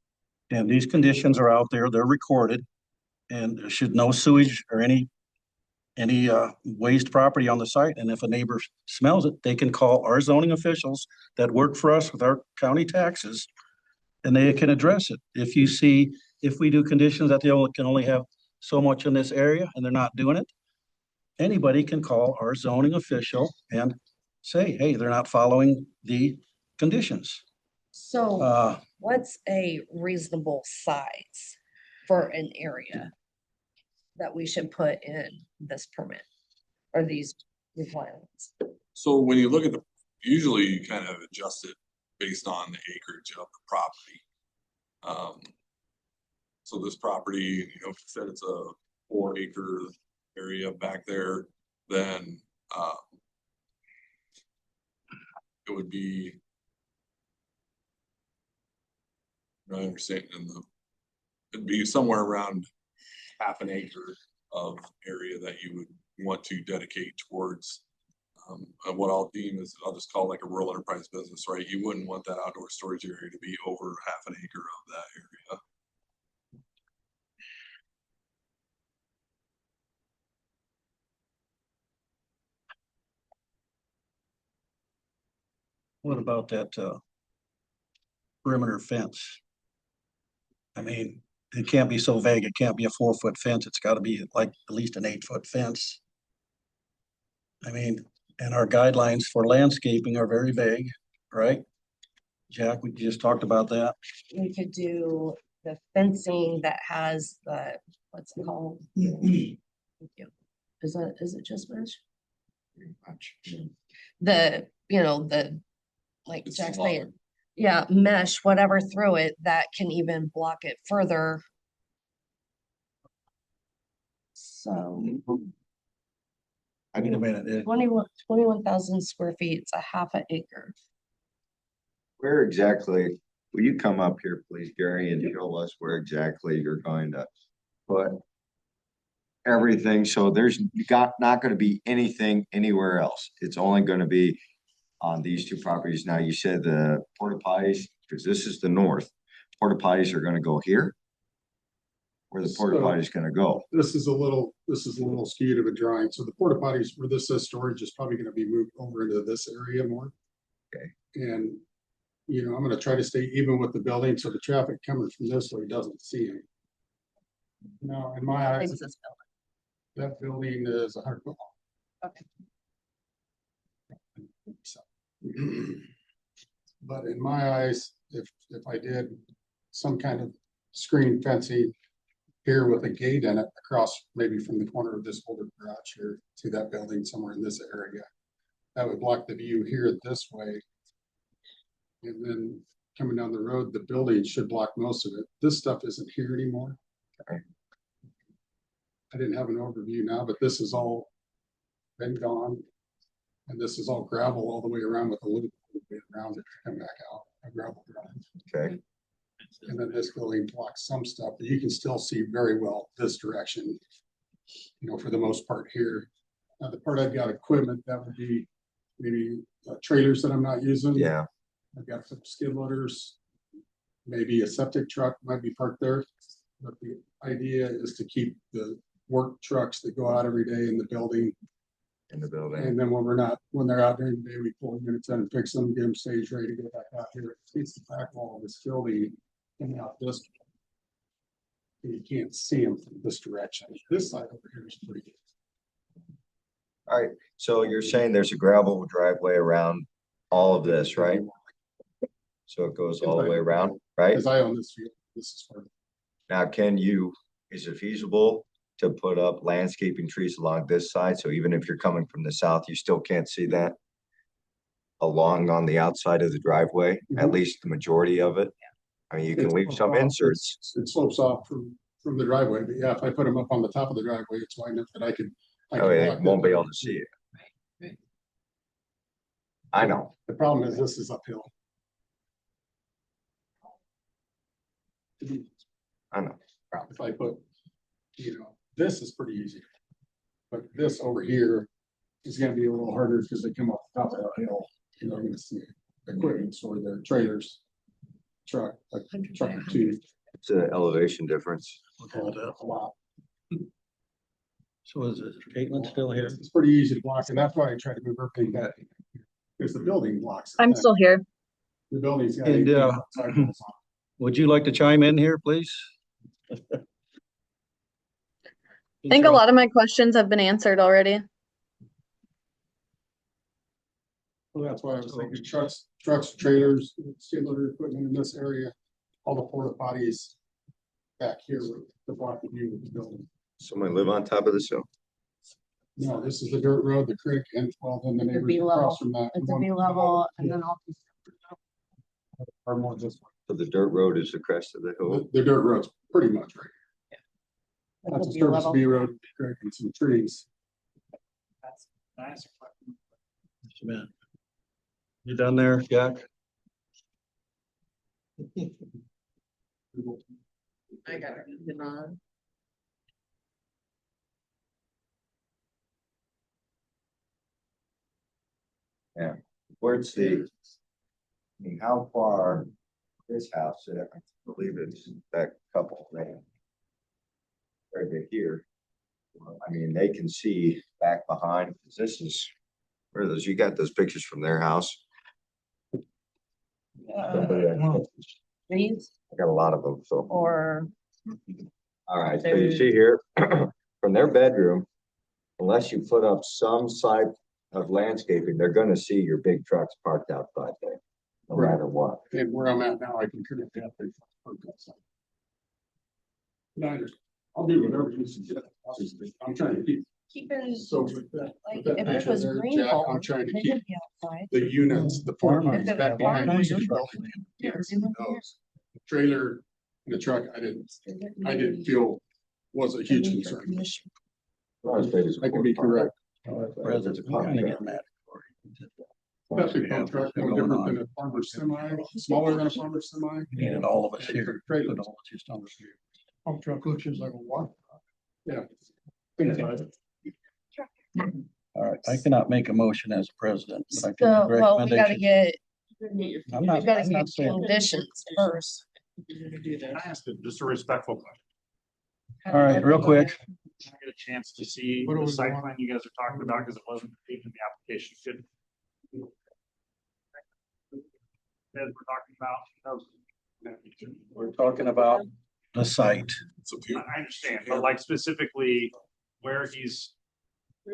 and these conditions are out there, they're recorded, and there should no sewage or any waste property on the site. And if a neighbor smells it, they can call our zoning officials that work for us with our county taxes, and they can address it. If we do conditions that they can only have so much in this area and they're not doing it, anybody can call our zoning official and say, hey, they're not following the conditions. So what's a reasonable size for an area that we should put in this permit or these requirements? so when you look at usually you kind of adjust it based on the acreage of the property. So this property, you know, if you said it's a 4-acre area back there, then it would be, I understand, it'd be somewhere around half an acre of area that you would want to dedicate towards what I'll deem is, I'll just call like a rural enterprise business, right? You wouldn't want that outdoor storage area to be over half an acre of that area. What about that perimeter fence? I mean, it can't be so vague. It can't be a 4-foot fence. It's got to be like at least an 8-foot fence. I mean, and our guidelines for landscaping are very vague, right? Jack, we just talked about that. We could do the fencing that has the, what's it called? Thank you. Is it just mesh? Pretty much. The, you know, the, like It's Jack smaller. said, yeah, mesh, whatever through it that can even block it further. So I mean, a minute. 21,000 square feet, it's a half an acre. Where exactly, will you come up here, please, Gary, and show us where exactly you're going to put everything? So there's not gonna be anything anywhere else. It's only gonna be on these 2 properties. Now, you said the porta potties, because this is the north, porta potties are gonna go here? Where the porta potty is gonna go? This is a little skewed of a drawing. So the porta potties where this says storage is probably gonna be moved over into this area more. Okay. And, you know, I'm gonna try to stay even with the building, so the traffic coming from this way doesn't see it. Now, in my eyes, Thanks, this that building is 100 foot long. Okay. But in my eyes, if I did some kind of screen fencing here with a gate in it across maybe from the corner of this older garage here to that building somewhere in this area, that would block the view here this way. And then coming down the road, the building should block most of it. This stuff isn't here anymore. Okay. I didn't have an overview now, but this is all been gone. And this is all gravel all the way around with a loop around it to come back out, a gravel drive. Okay. And then this building blocks some stuff, but you can still see very well this direction, you know, for the most part here. The part I've got equipment, that would be maybe trailers that I'm not using. Yeah. I've got some skid loaders, maybe a septic truck might be parked there. But the idea is to keep the work trucks that go out every day in the building. In the building. And then when they're out during the day, we pull units in and fix them, get them stage ready to go back out here. It's the back wall of this building coming out this. You can't see them from this direction. This side over here is pretty good. All right, so you're saying there's a gravel driveway around all of this, right? So it goes all the way around, right? Because I own this field, this is part of it. Now, can you is it feasible to put up landscaping trees along this side? So even if you're coming from the south, you still can't see that along on the outside of the driveway, at least the majority of it? I mean, you can leave some inserts. It slopes off from the driveway, but yeah, if I put them up on the top of the driveway, it's wide enough that I can. Oh, it won't be able to see it. I know. The problem is this is uphill. I know. If I put, this is pretty easy. But this over here is gonna be a little harder because they come off the top of the hill, you're gonna see equipment or their trailers. Truck or two. It's an elevation difference. A lot. So is Caitlin still here? It's pretty easy to block, and that's why I try to move everything back. Because the building blocks. I'm still here. The building's got. And, 18 sidewalls on Would you like to chime in here, please? I think a lot of my questions have been answered already. Well, that's why I was thinking trucks, trailers, similar equipment in this area, all the porta potties back here with the block of view of the building. Someone live on top of this hill? No, this is the dirt road, the creek, and well, then the It's a neighbors B level. across from that. It's a B level and then all. Or more this So the dirt road is the crest of the hill? one. The dirt road's pretty much right. That's a B service level. B road, creek and some trees. Man. You done there, Jack? I got it. Yeah, where's the, I mean, how far this house, I believe it's that couple, right? Right here. I mean, they can see back behind, 'cause this is, where are those, you got those pictures from their house? Trees I got a lot of them, so. or. All right, so you see here, from their bedroom, unless you put up some side of landscaping, they're gonna see your big trucks parked outside there, no matter what. And where I'm at now, I can connect that. I'll do whatever you suggest. Obviously, I'm trying to keep. Keeping, So with that, like, with that if it picture was there, green Jack, hole, I'm trying to they keep could be outside. the units, the porta If potties it back was behind. farm, the we building. Yeah, Yes, they would be those. The trailer and the truck, I didn't feel was a huge concern. I can be correct. President, we're gonna get mad. Especially farm truck, no different than a farmer semi, smaller than a farmer semi. Needed all of us here. Trailer. Just on the street. Pump truck looks just like a water. Yeah. All right, I cannot make a motion as president. but I can So, make well, we gotta recommendations. get, I'm we not, gotta I'm not get saying, conditions first. I asked it, just a respectful question. all right, real quick. I get a chance to see What do the we site want? plan you guys are talking about, because it wasn't included in the application. Should. That we're talking about. We're talking about the site. I understand, but like specifically where he's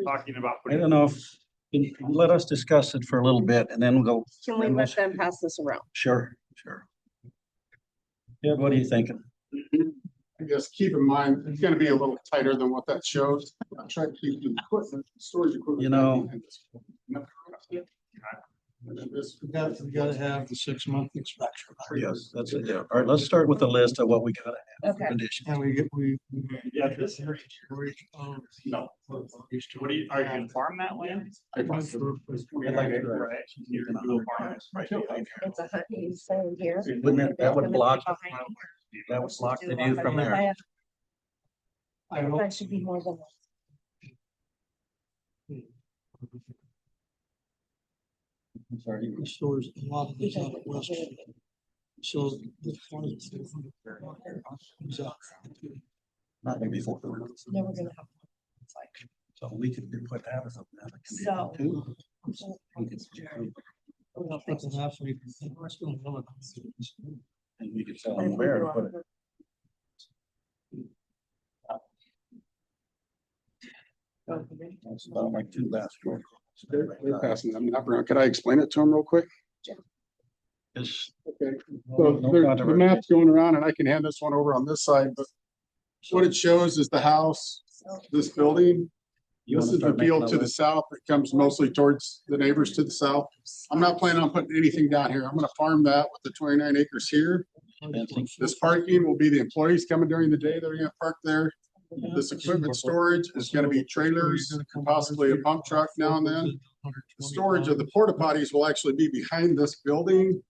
talking about. I putting- don't know if, let us discuss it for a little bit and then we'll go. Can we let them pass this around? Sure, sure. Yeah, what are you thinking? I guess keep in mind, it's gonna be a little tighter than what that shows. I'm trying to keep the equipment, storage equipment. You know- We gotta have the 6-month inspection. Yes, that's it. Yeah. All right, let's start with the list of what we gotta have. Okay. Conditions. And we. Yeah, this. No. What are you, are you gonna farm that land? I'd like to- Right. You're gonna do a farm. It's a hunting zone here. Wouldn't that would block, Behind. that would block the view from there. That should be more than. I'm sorry. The stores, a lot of these out at West. So. Not maybe four. Never gonna have. So we could put that as a condition So. too. And we could tell them where to put it. That's about like two basketball. They're passing them up around. Could I explain it to them real quick? It's Okay. no So the controversy. map's going around and I can hand this one over on this side, but What it shows is the house, this building. You This wanna is the start making field that to the list? south. It comes mostly towards the neighbors to the south. I'm not planning on putting anything down here. I'm gonna farm that with the 29 acres here. This parking will be the employees coming during the day. They're gonna park there. This equipment storage is gonna be trailers, possibly a pump truck now and then. The storage of the porta potties will actually be behind this building.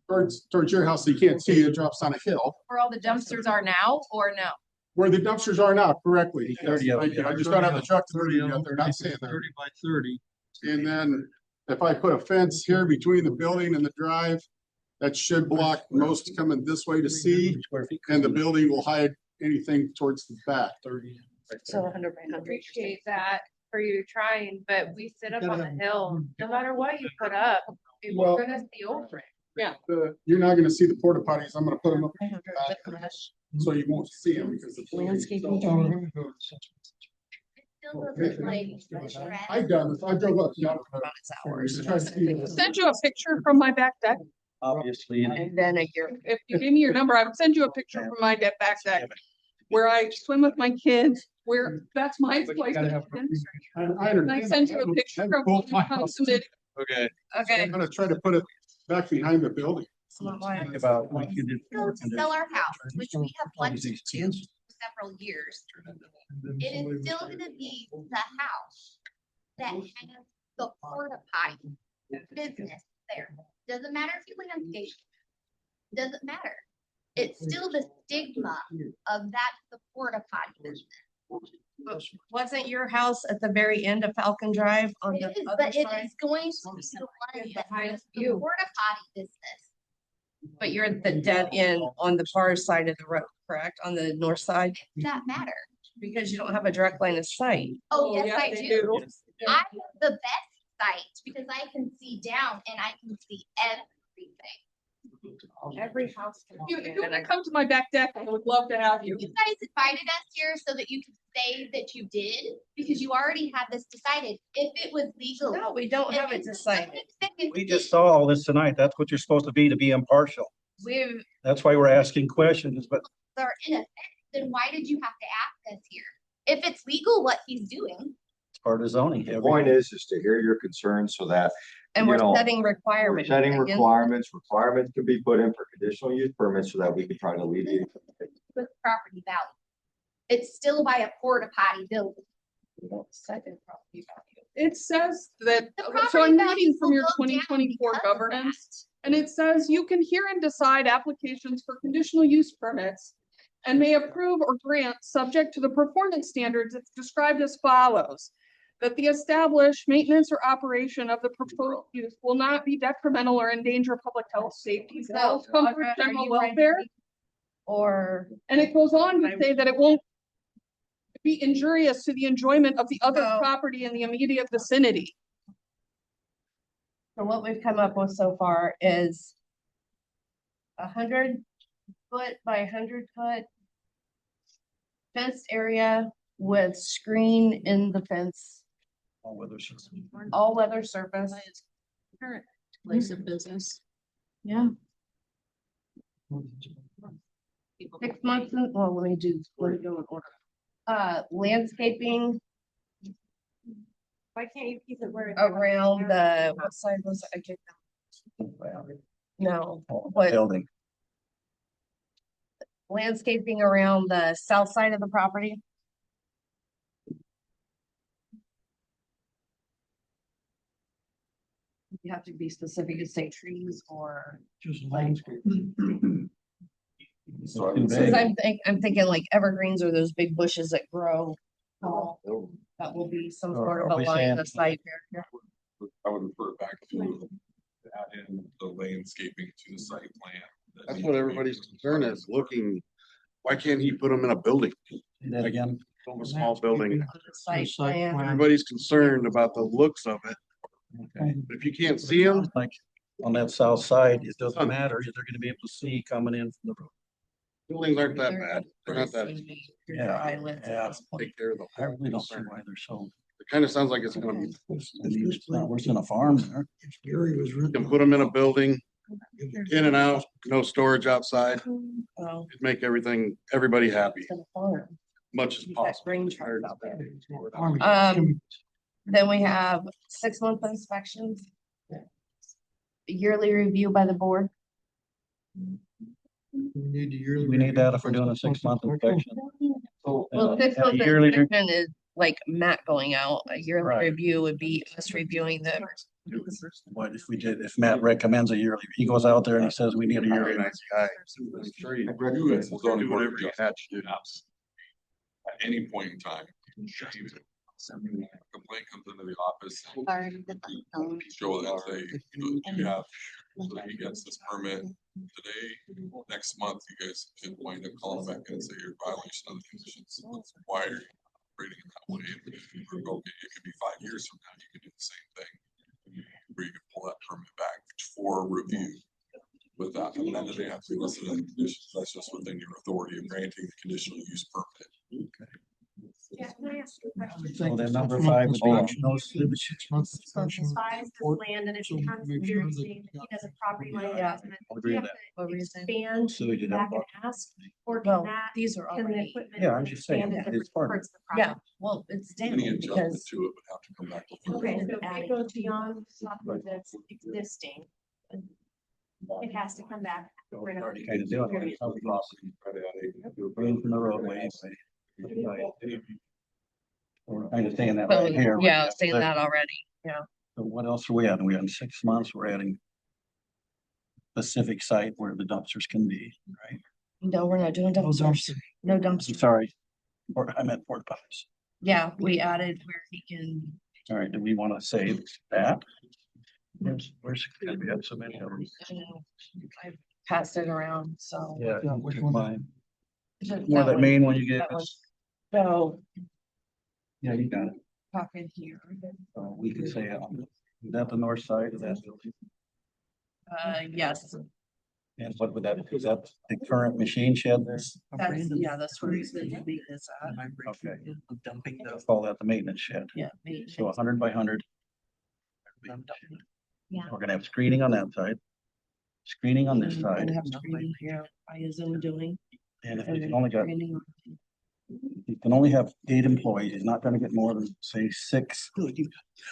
Towards your house, so you can't see, it drops on a hill. Where all the dumpsters are now or no? Where the dumpsters are now, correctly. Yes, 30 of thank you. them. I just don't have the truck to move yet. They're not saying that. 30 by 30. And then if I put a fence here between the building and the drive, that should block most coming this way to see, and the building will hide anything towards the back. So 100 by 100. Appreciate that for you trying, but we sit up on the hill, no matter what you put up, Well- we're gonna see over it. Yeah. You're not gonna see the porta potties. I'm gonna put them up in the back, so you won't see them because the Landscaping. I've done this. I drove up. Send you a picture from my back deck. Obviously. And then a year. If you give me your number, I would send you a picture from my back deck. Where I swim with my kids, where that's my place. And I send you a picture from my house. Okay. Okay. I'm gonna try to put it back behind the building. Think about like you did. Go to sell our house, which we have wanted to do for several years. It is still gonna be the house that has the porta potty business there. Doesn't matter if you landscape. Doesn't matter. It's still the stigma of that's the porta potty business. But wasn't your house at the very end of Falcon Drive on It the is, other but it side? is going to be the one that has the You. porta potty business. But you're at the dead end on the far side of the road, correct? On the north side? Does that matter? Because you don't have a direct line of sight. Oh, yes, I they do. I have the best sight because I can see down and I can see everything. Every house. If you wanna come to my back deck, I would love to have you. You guys invited us here so that you could say that you did, because you already had this decided. If it was legal. No, we don't have it decided. We just saw all this tonight. That's what you're supposed to be impartial. We're, That's why we're asking questions, but they're in effect, then why did you have to ask us here? If it's legal, what he's doing. it's part of zoning. The point is to hear your concerns so that. And you we're know, setting we're requirements. setting again. requirements can be put in for conditional use permits so that we can try to alleviate. With property value. It's still by a porta potty building. It says that, The so property I'm values reading from will your go down 2024 because of governance. And it says you can hear and decide applications for conditional use permits and may approve or grant subject to the performance standards that's described as follows. That the established maintenance or operation of the proposed use will not be detrimental or endanger public health, safety, health, comfort, Are general you ready? welfare. Or. And it goes on to say that it won't be injurious to the enjoyment of the other No. property in the immediate vicinity. So what we've come up with so far is 100 foot by 100 foot fenced area with screen in the fence, all weather surface. Current place of business. Yeah. 6 months, well, let me go in order. Landscaping Why can't you keep it where? it's- around the, what side was it? I can't remember. No, what, building. landscaping around the south side of the property? You have to be specific to say trees or. Just landscape. So I Too would Cause say, I'm thinking like evergreens or those big bushes that grow tall. That will be some sort of Are a we line saying- of sight here. I would refer back to add in the landscaping to the site plan. That's what everybody's concern is, looking, why can't he put them in a building? Say that again. A small building. Site plan. Everybody's concerned about the looks of it. Okay. But if you can't see them, Like on that south side, it doesn't matter. They're gonna be able to see coming in from the road. buildings aren't that bad. They're not that. Yeah, yeah. Take care of the. I really don't see why they're so. It kind of sounds like it's gonna be. It's not worse than a farm there. You can put them in a building, In and out, no storage outside. Oh. It'd make everybody happy, much as That possible. grain chart out there. Then we have 6-month inspections. Yearly review by the board. We need that if we're doing a 6-month inspection. Well, Yeah, 6-month yearly re- inspection is like Matt going out. A yearly Right. review would be us reviewing the. What if Matt recommends a yearly, he goes out there and he says we need a Very yearly. nice guy. I'm sure you You as the zoning do board whatever of you adjustment had to do. at any point in time, complaint comes into the office. You show that, say, you have, so he gets this permit today, next month, you guys can wind up calling back in and say you're in violation of the conditions. Why are you operating in that way? And if you were to go, it could be 5 years from now, you could do the same thing. Where you can pull that permit back for review. With that, and then they have to listen to the conditions, that's just within your authority of granting the conditional use permit. Yeah, can I ask you a question? So then number 5 would be No sewage, 6-month suspension. Buys this land and if he comes Make here sure and that- saying that he has a property line. Yeah. adjustment, I'll do agree we with have that. to What were you saying? Expand So we did back that. and ask, or Well, can that, these are can the already, equipment? Yeah, I'm just saying, expand at it's different part of parts of the yeah, property? well, it's down Any adjustment because to it would have to come back. before. Okay, so if adding. it goes beyond something that's existing, it has to come back. for another Already kind of doing it. Room from the roadway. We're kind of saying that So, right here. yeah, saying that already, yeah. So what else are we adding? We're on 6 months, we're adding specific site where the dumpsters can be, right? No, we're not doing dumpsters. No I'm dumpsters. sorry, I meant porta potties. Yeah, we added where he can, All right, do we want to say that? Where's, we have so many of them. I know, I passed it around, so. Yeah. which one? Mine. Just More that one, main one you gave that one. us. So, Yeah, you got it. talk in here. We could say, is that the north side of that building? Yes, And what would that, is that the current machine shed there? that's, yeah, that's where he's gonna be this at. Okay. Let's call that the maintenance shed. Yeah. So 100 by 100. Yeah. We're gonna have screening on that side. Screening on this And side. have screening here by his own doing. And if and he's then only got, screening on- he can only have 8 employees, he's not gonna get more than, say, 6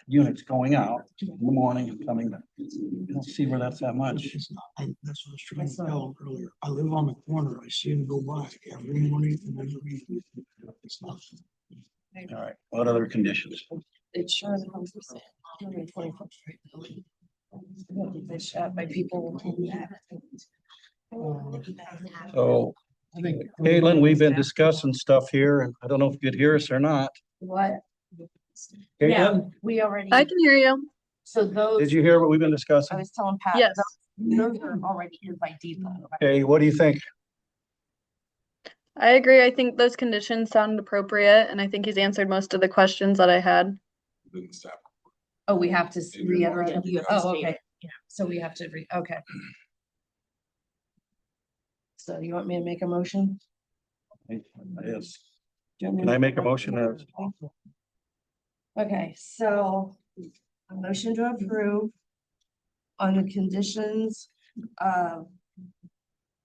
units going out in the morning and coming back. You don't see where that's that much. That's what I was trying to tell him earlier. I live on the corner. I see him go by every morning and every evening. It's not. All right, what other conditions? It's sure the house was 124th Street building. They shot by people. So, I think. Caitlin, we've been discussing stuff here, and I don't know if you could hear us or not. What? Yeah, Caitlin, we already. I can hear you. So those. did you hear what we've been I discussing? was telling Pat. Yes. Those are already in by default. Okay, what do you think? I agree. I think those conditions sound appropriate, and I think he's answered most of the questions that I had. Then the staff. Oh, we have to In your reiterate. motion, you have to Oh, state okay. Yeah, so we have to okay. So you want me to make a motion? Yes. Can I make a motion as? Okay, so a motion to approve on the conditions of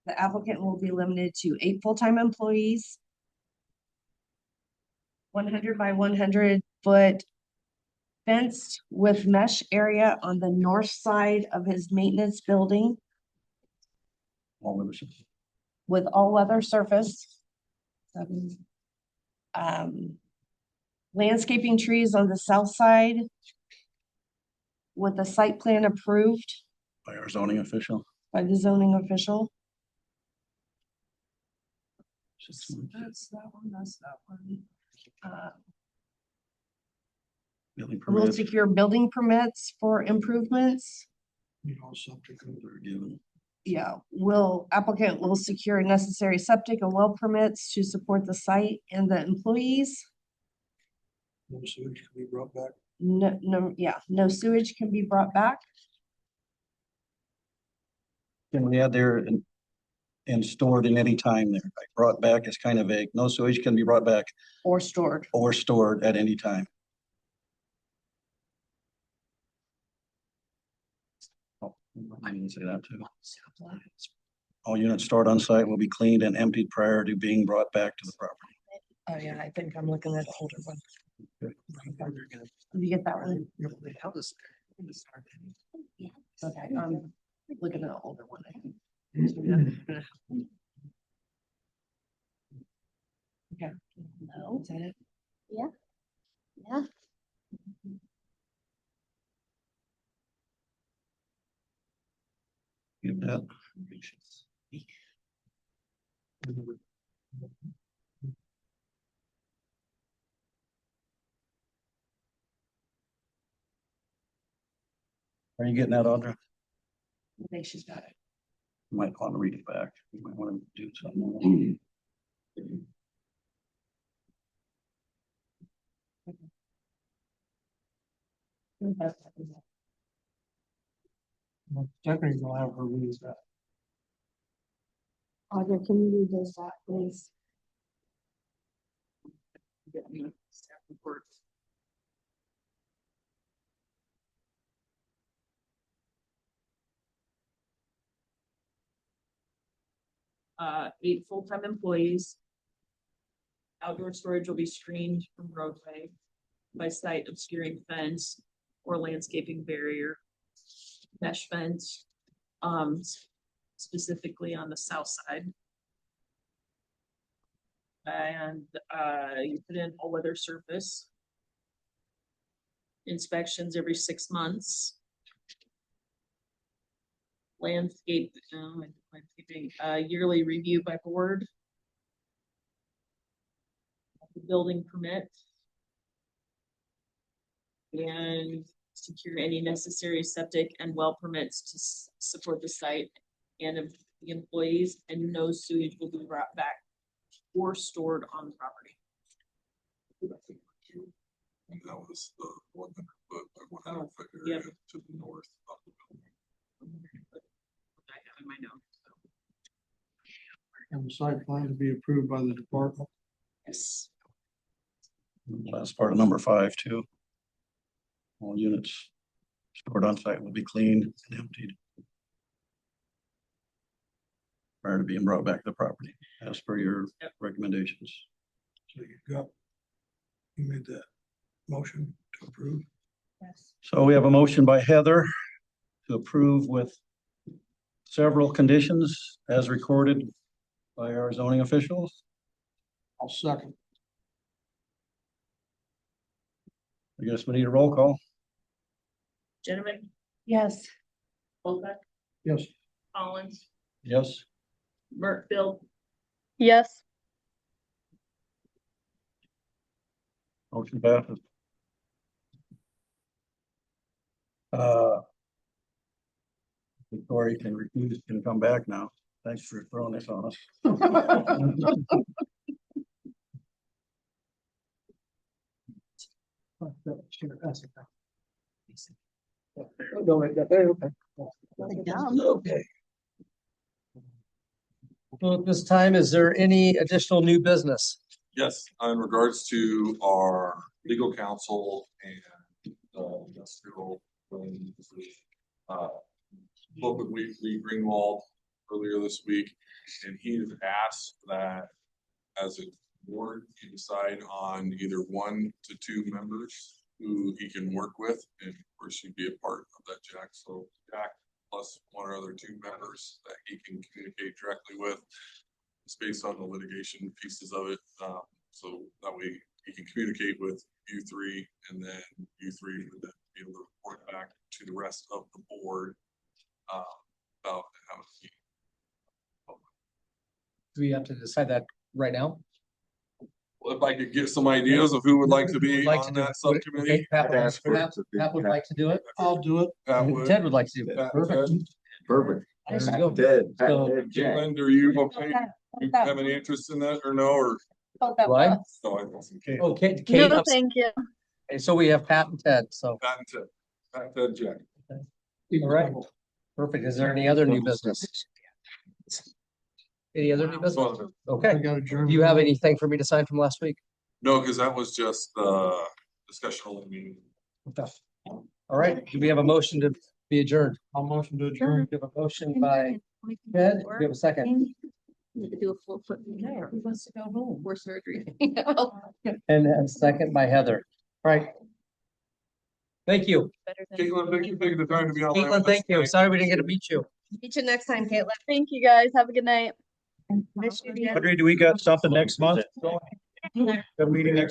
the applicant will be limited to 8 full-time employees, 100 by 100 foot fenced with mesh area on the north side of his maintenance building with all-weather surface. Landscaping trees on the south side with the site plan approved By our zoning official. by the zoning official. That's that one. Building Will permits. secure building permits for improvements. You know, something they're given. Yeah, applicant will secure necessary septic and well permits to support the site and the employees. No sewage can be brought back. No sewage can be brought back. Can we add there and stored in any time there? Like brought back is kind of vague. No sewage can be brought back Or stored. or stored at any time. I didn't say that too. All units stored on site will be cleaned and emptied prior to being brought back to the property. Oh, yeah, I think I'm looking at the older one. Did you get that one? Okay, looking at the older one, I think. Okay. No. Is that it? Yeah. Yeah. Get that. Are you getting that, Audra? I think she's got it. You might want to read it back. You might want to do something. Stephanie will have her read that. Audra, can you read those back, please? Staff reports. 8 full-time employees. Outdoor storage will be screened from roadway by site obscuring fence or landscaping barrier, mesh fence, specifically on the south side. And you put in all weather surface. Inspections every 6 months. Landscaping, yearly review by board. The building permit. And secure any necessary septic and well permits to support the site and of the employees, and no sewage will be brought back or stored on the property. And that was the 100-foot by 100-foot area to the north of the building. I have in my notes. And the site plan to be approved by the department. Yes. Last part of number 5 too. All units stored on site will be cleaned and emptied prior to being brought back to the property, as per your recommendations. So you made that motion to approve. Yes. So we have a motion by Heather to approve with several conditions as recorded by our zoning officials. I'll second. I guess we need a roll call. Gentlemen, Yes. Holbeck, Yes. Collins, Yes. Mertfield, Yes. Motion passes. Victoria can come back now. Thanks for throwing this on us. Okay. So at this time, is there any additional new business? Yes, in regards to our legal counsel and industrial. Spoke with Lee Greenwald earlier this week, and he has asked that as a board, you decide on either 1 to 2 members who he can work with, and of course he'd be a part of that, Jack. So Jack plus 1 or other 2 members that he can communicate directly with. It's based on the litigation pieces of it, so that way he can communicate with you 3, and then you 3 would then be able to report back to the rest of the board about how he. Do we have to decide that right now? Well, if I could get some ideas of who would like to be on that subcommittee. Okay, Pat would like to do it. I'll do it. Ted would like to do it. Perfect. Perfect. There you go. Ted, So- Jack. Caitlin, are you okay? You have any interest in that or no, or? What? No, I wasn't. Okay, Kate, No, thank you. okay, so we have Pat and Ted, so, Pat and Ted. Pat, Ted, Jack. all right. Perfect. Is there any other new business? Any other new business? Okay. Do you have anything for me to sign from last week? No, because that was just discussion only meeting. Okay. All right. Do we have a motion to be adjourned. I'll motion to adjourn. We have a motion by Ted. Do we have a second? Do a full foot there. Who wants to go home for surgery? And a second by Heather. All right. Thank you. Caitlin, thank you for taking the time to be on. Caitlin, thank you. Sorry we didn't get to meet you. Meet you next time, Caitlin. Thank you, guys. Have a good night. Audrey, do we got something next month? Got a meeting next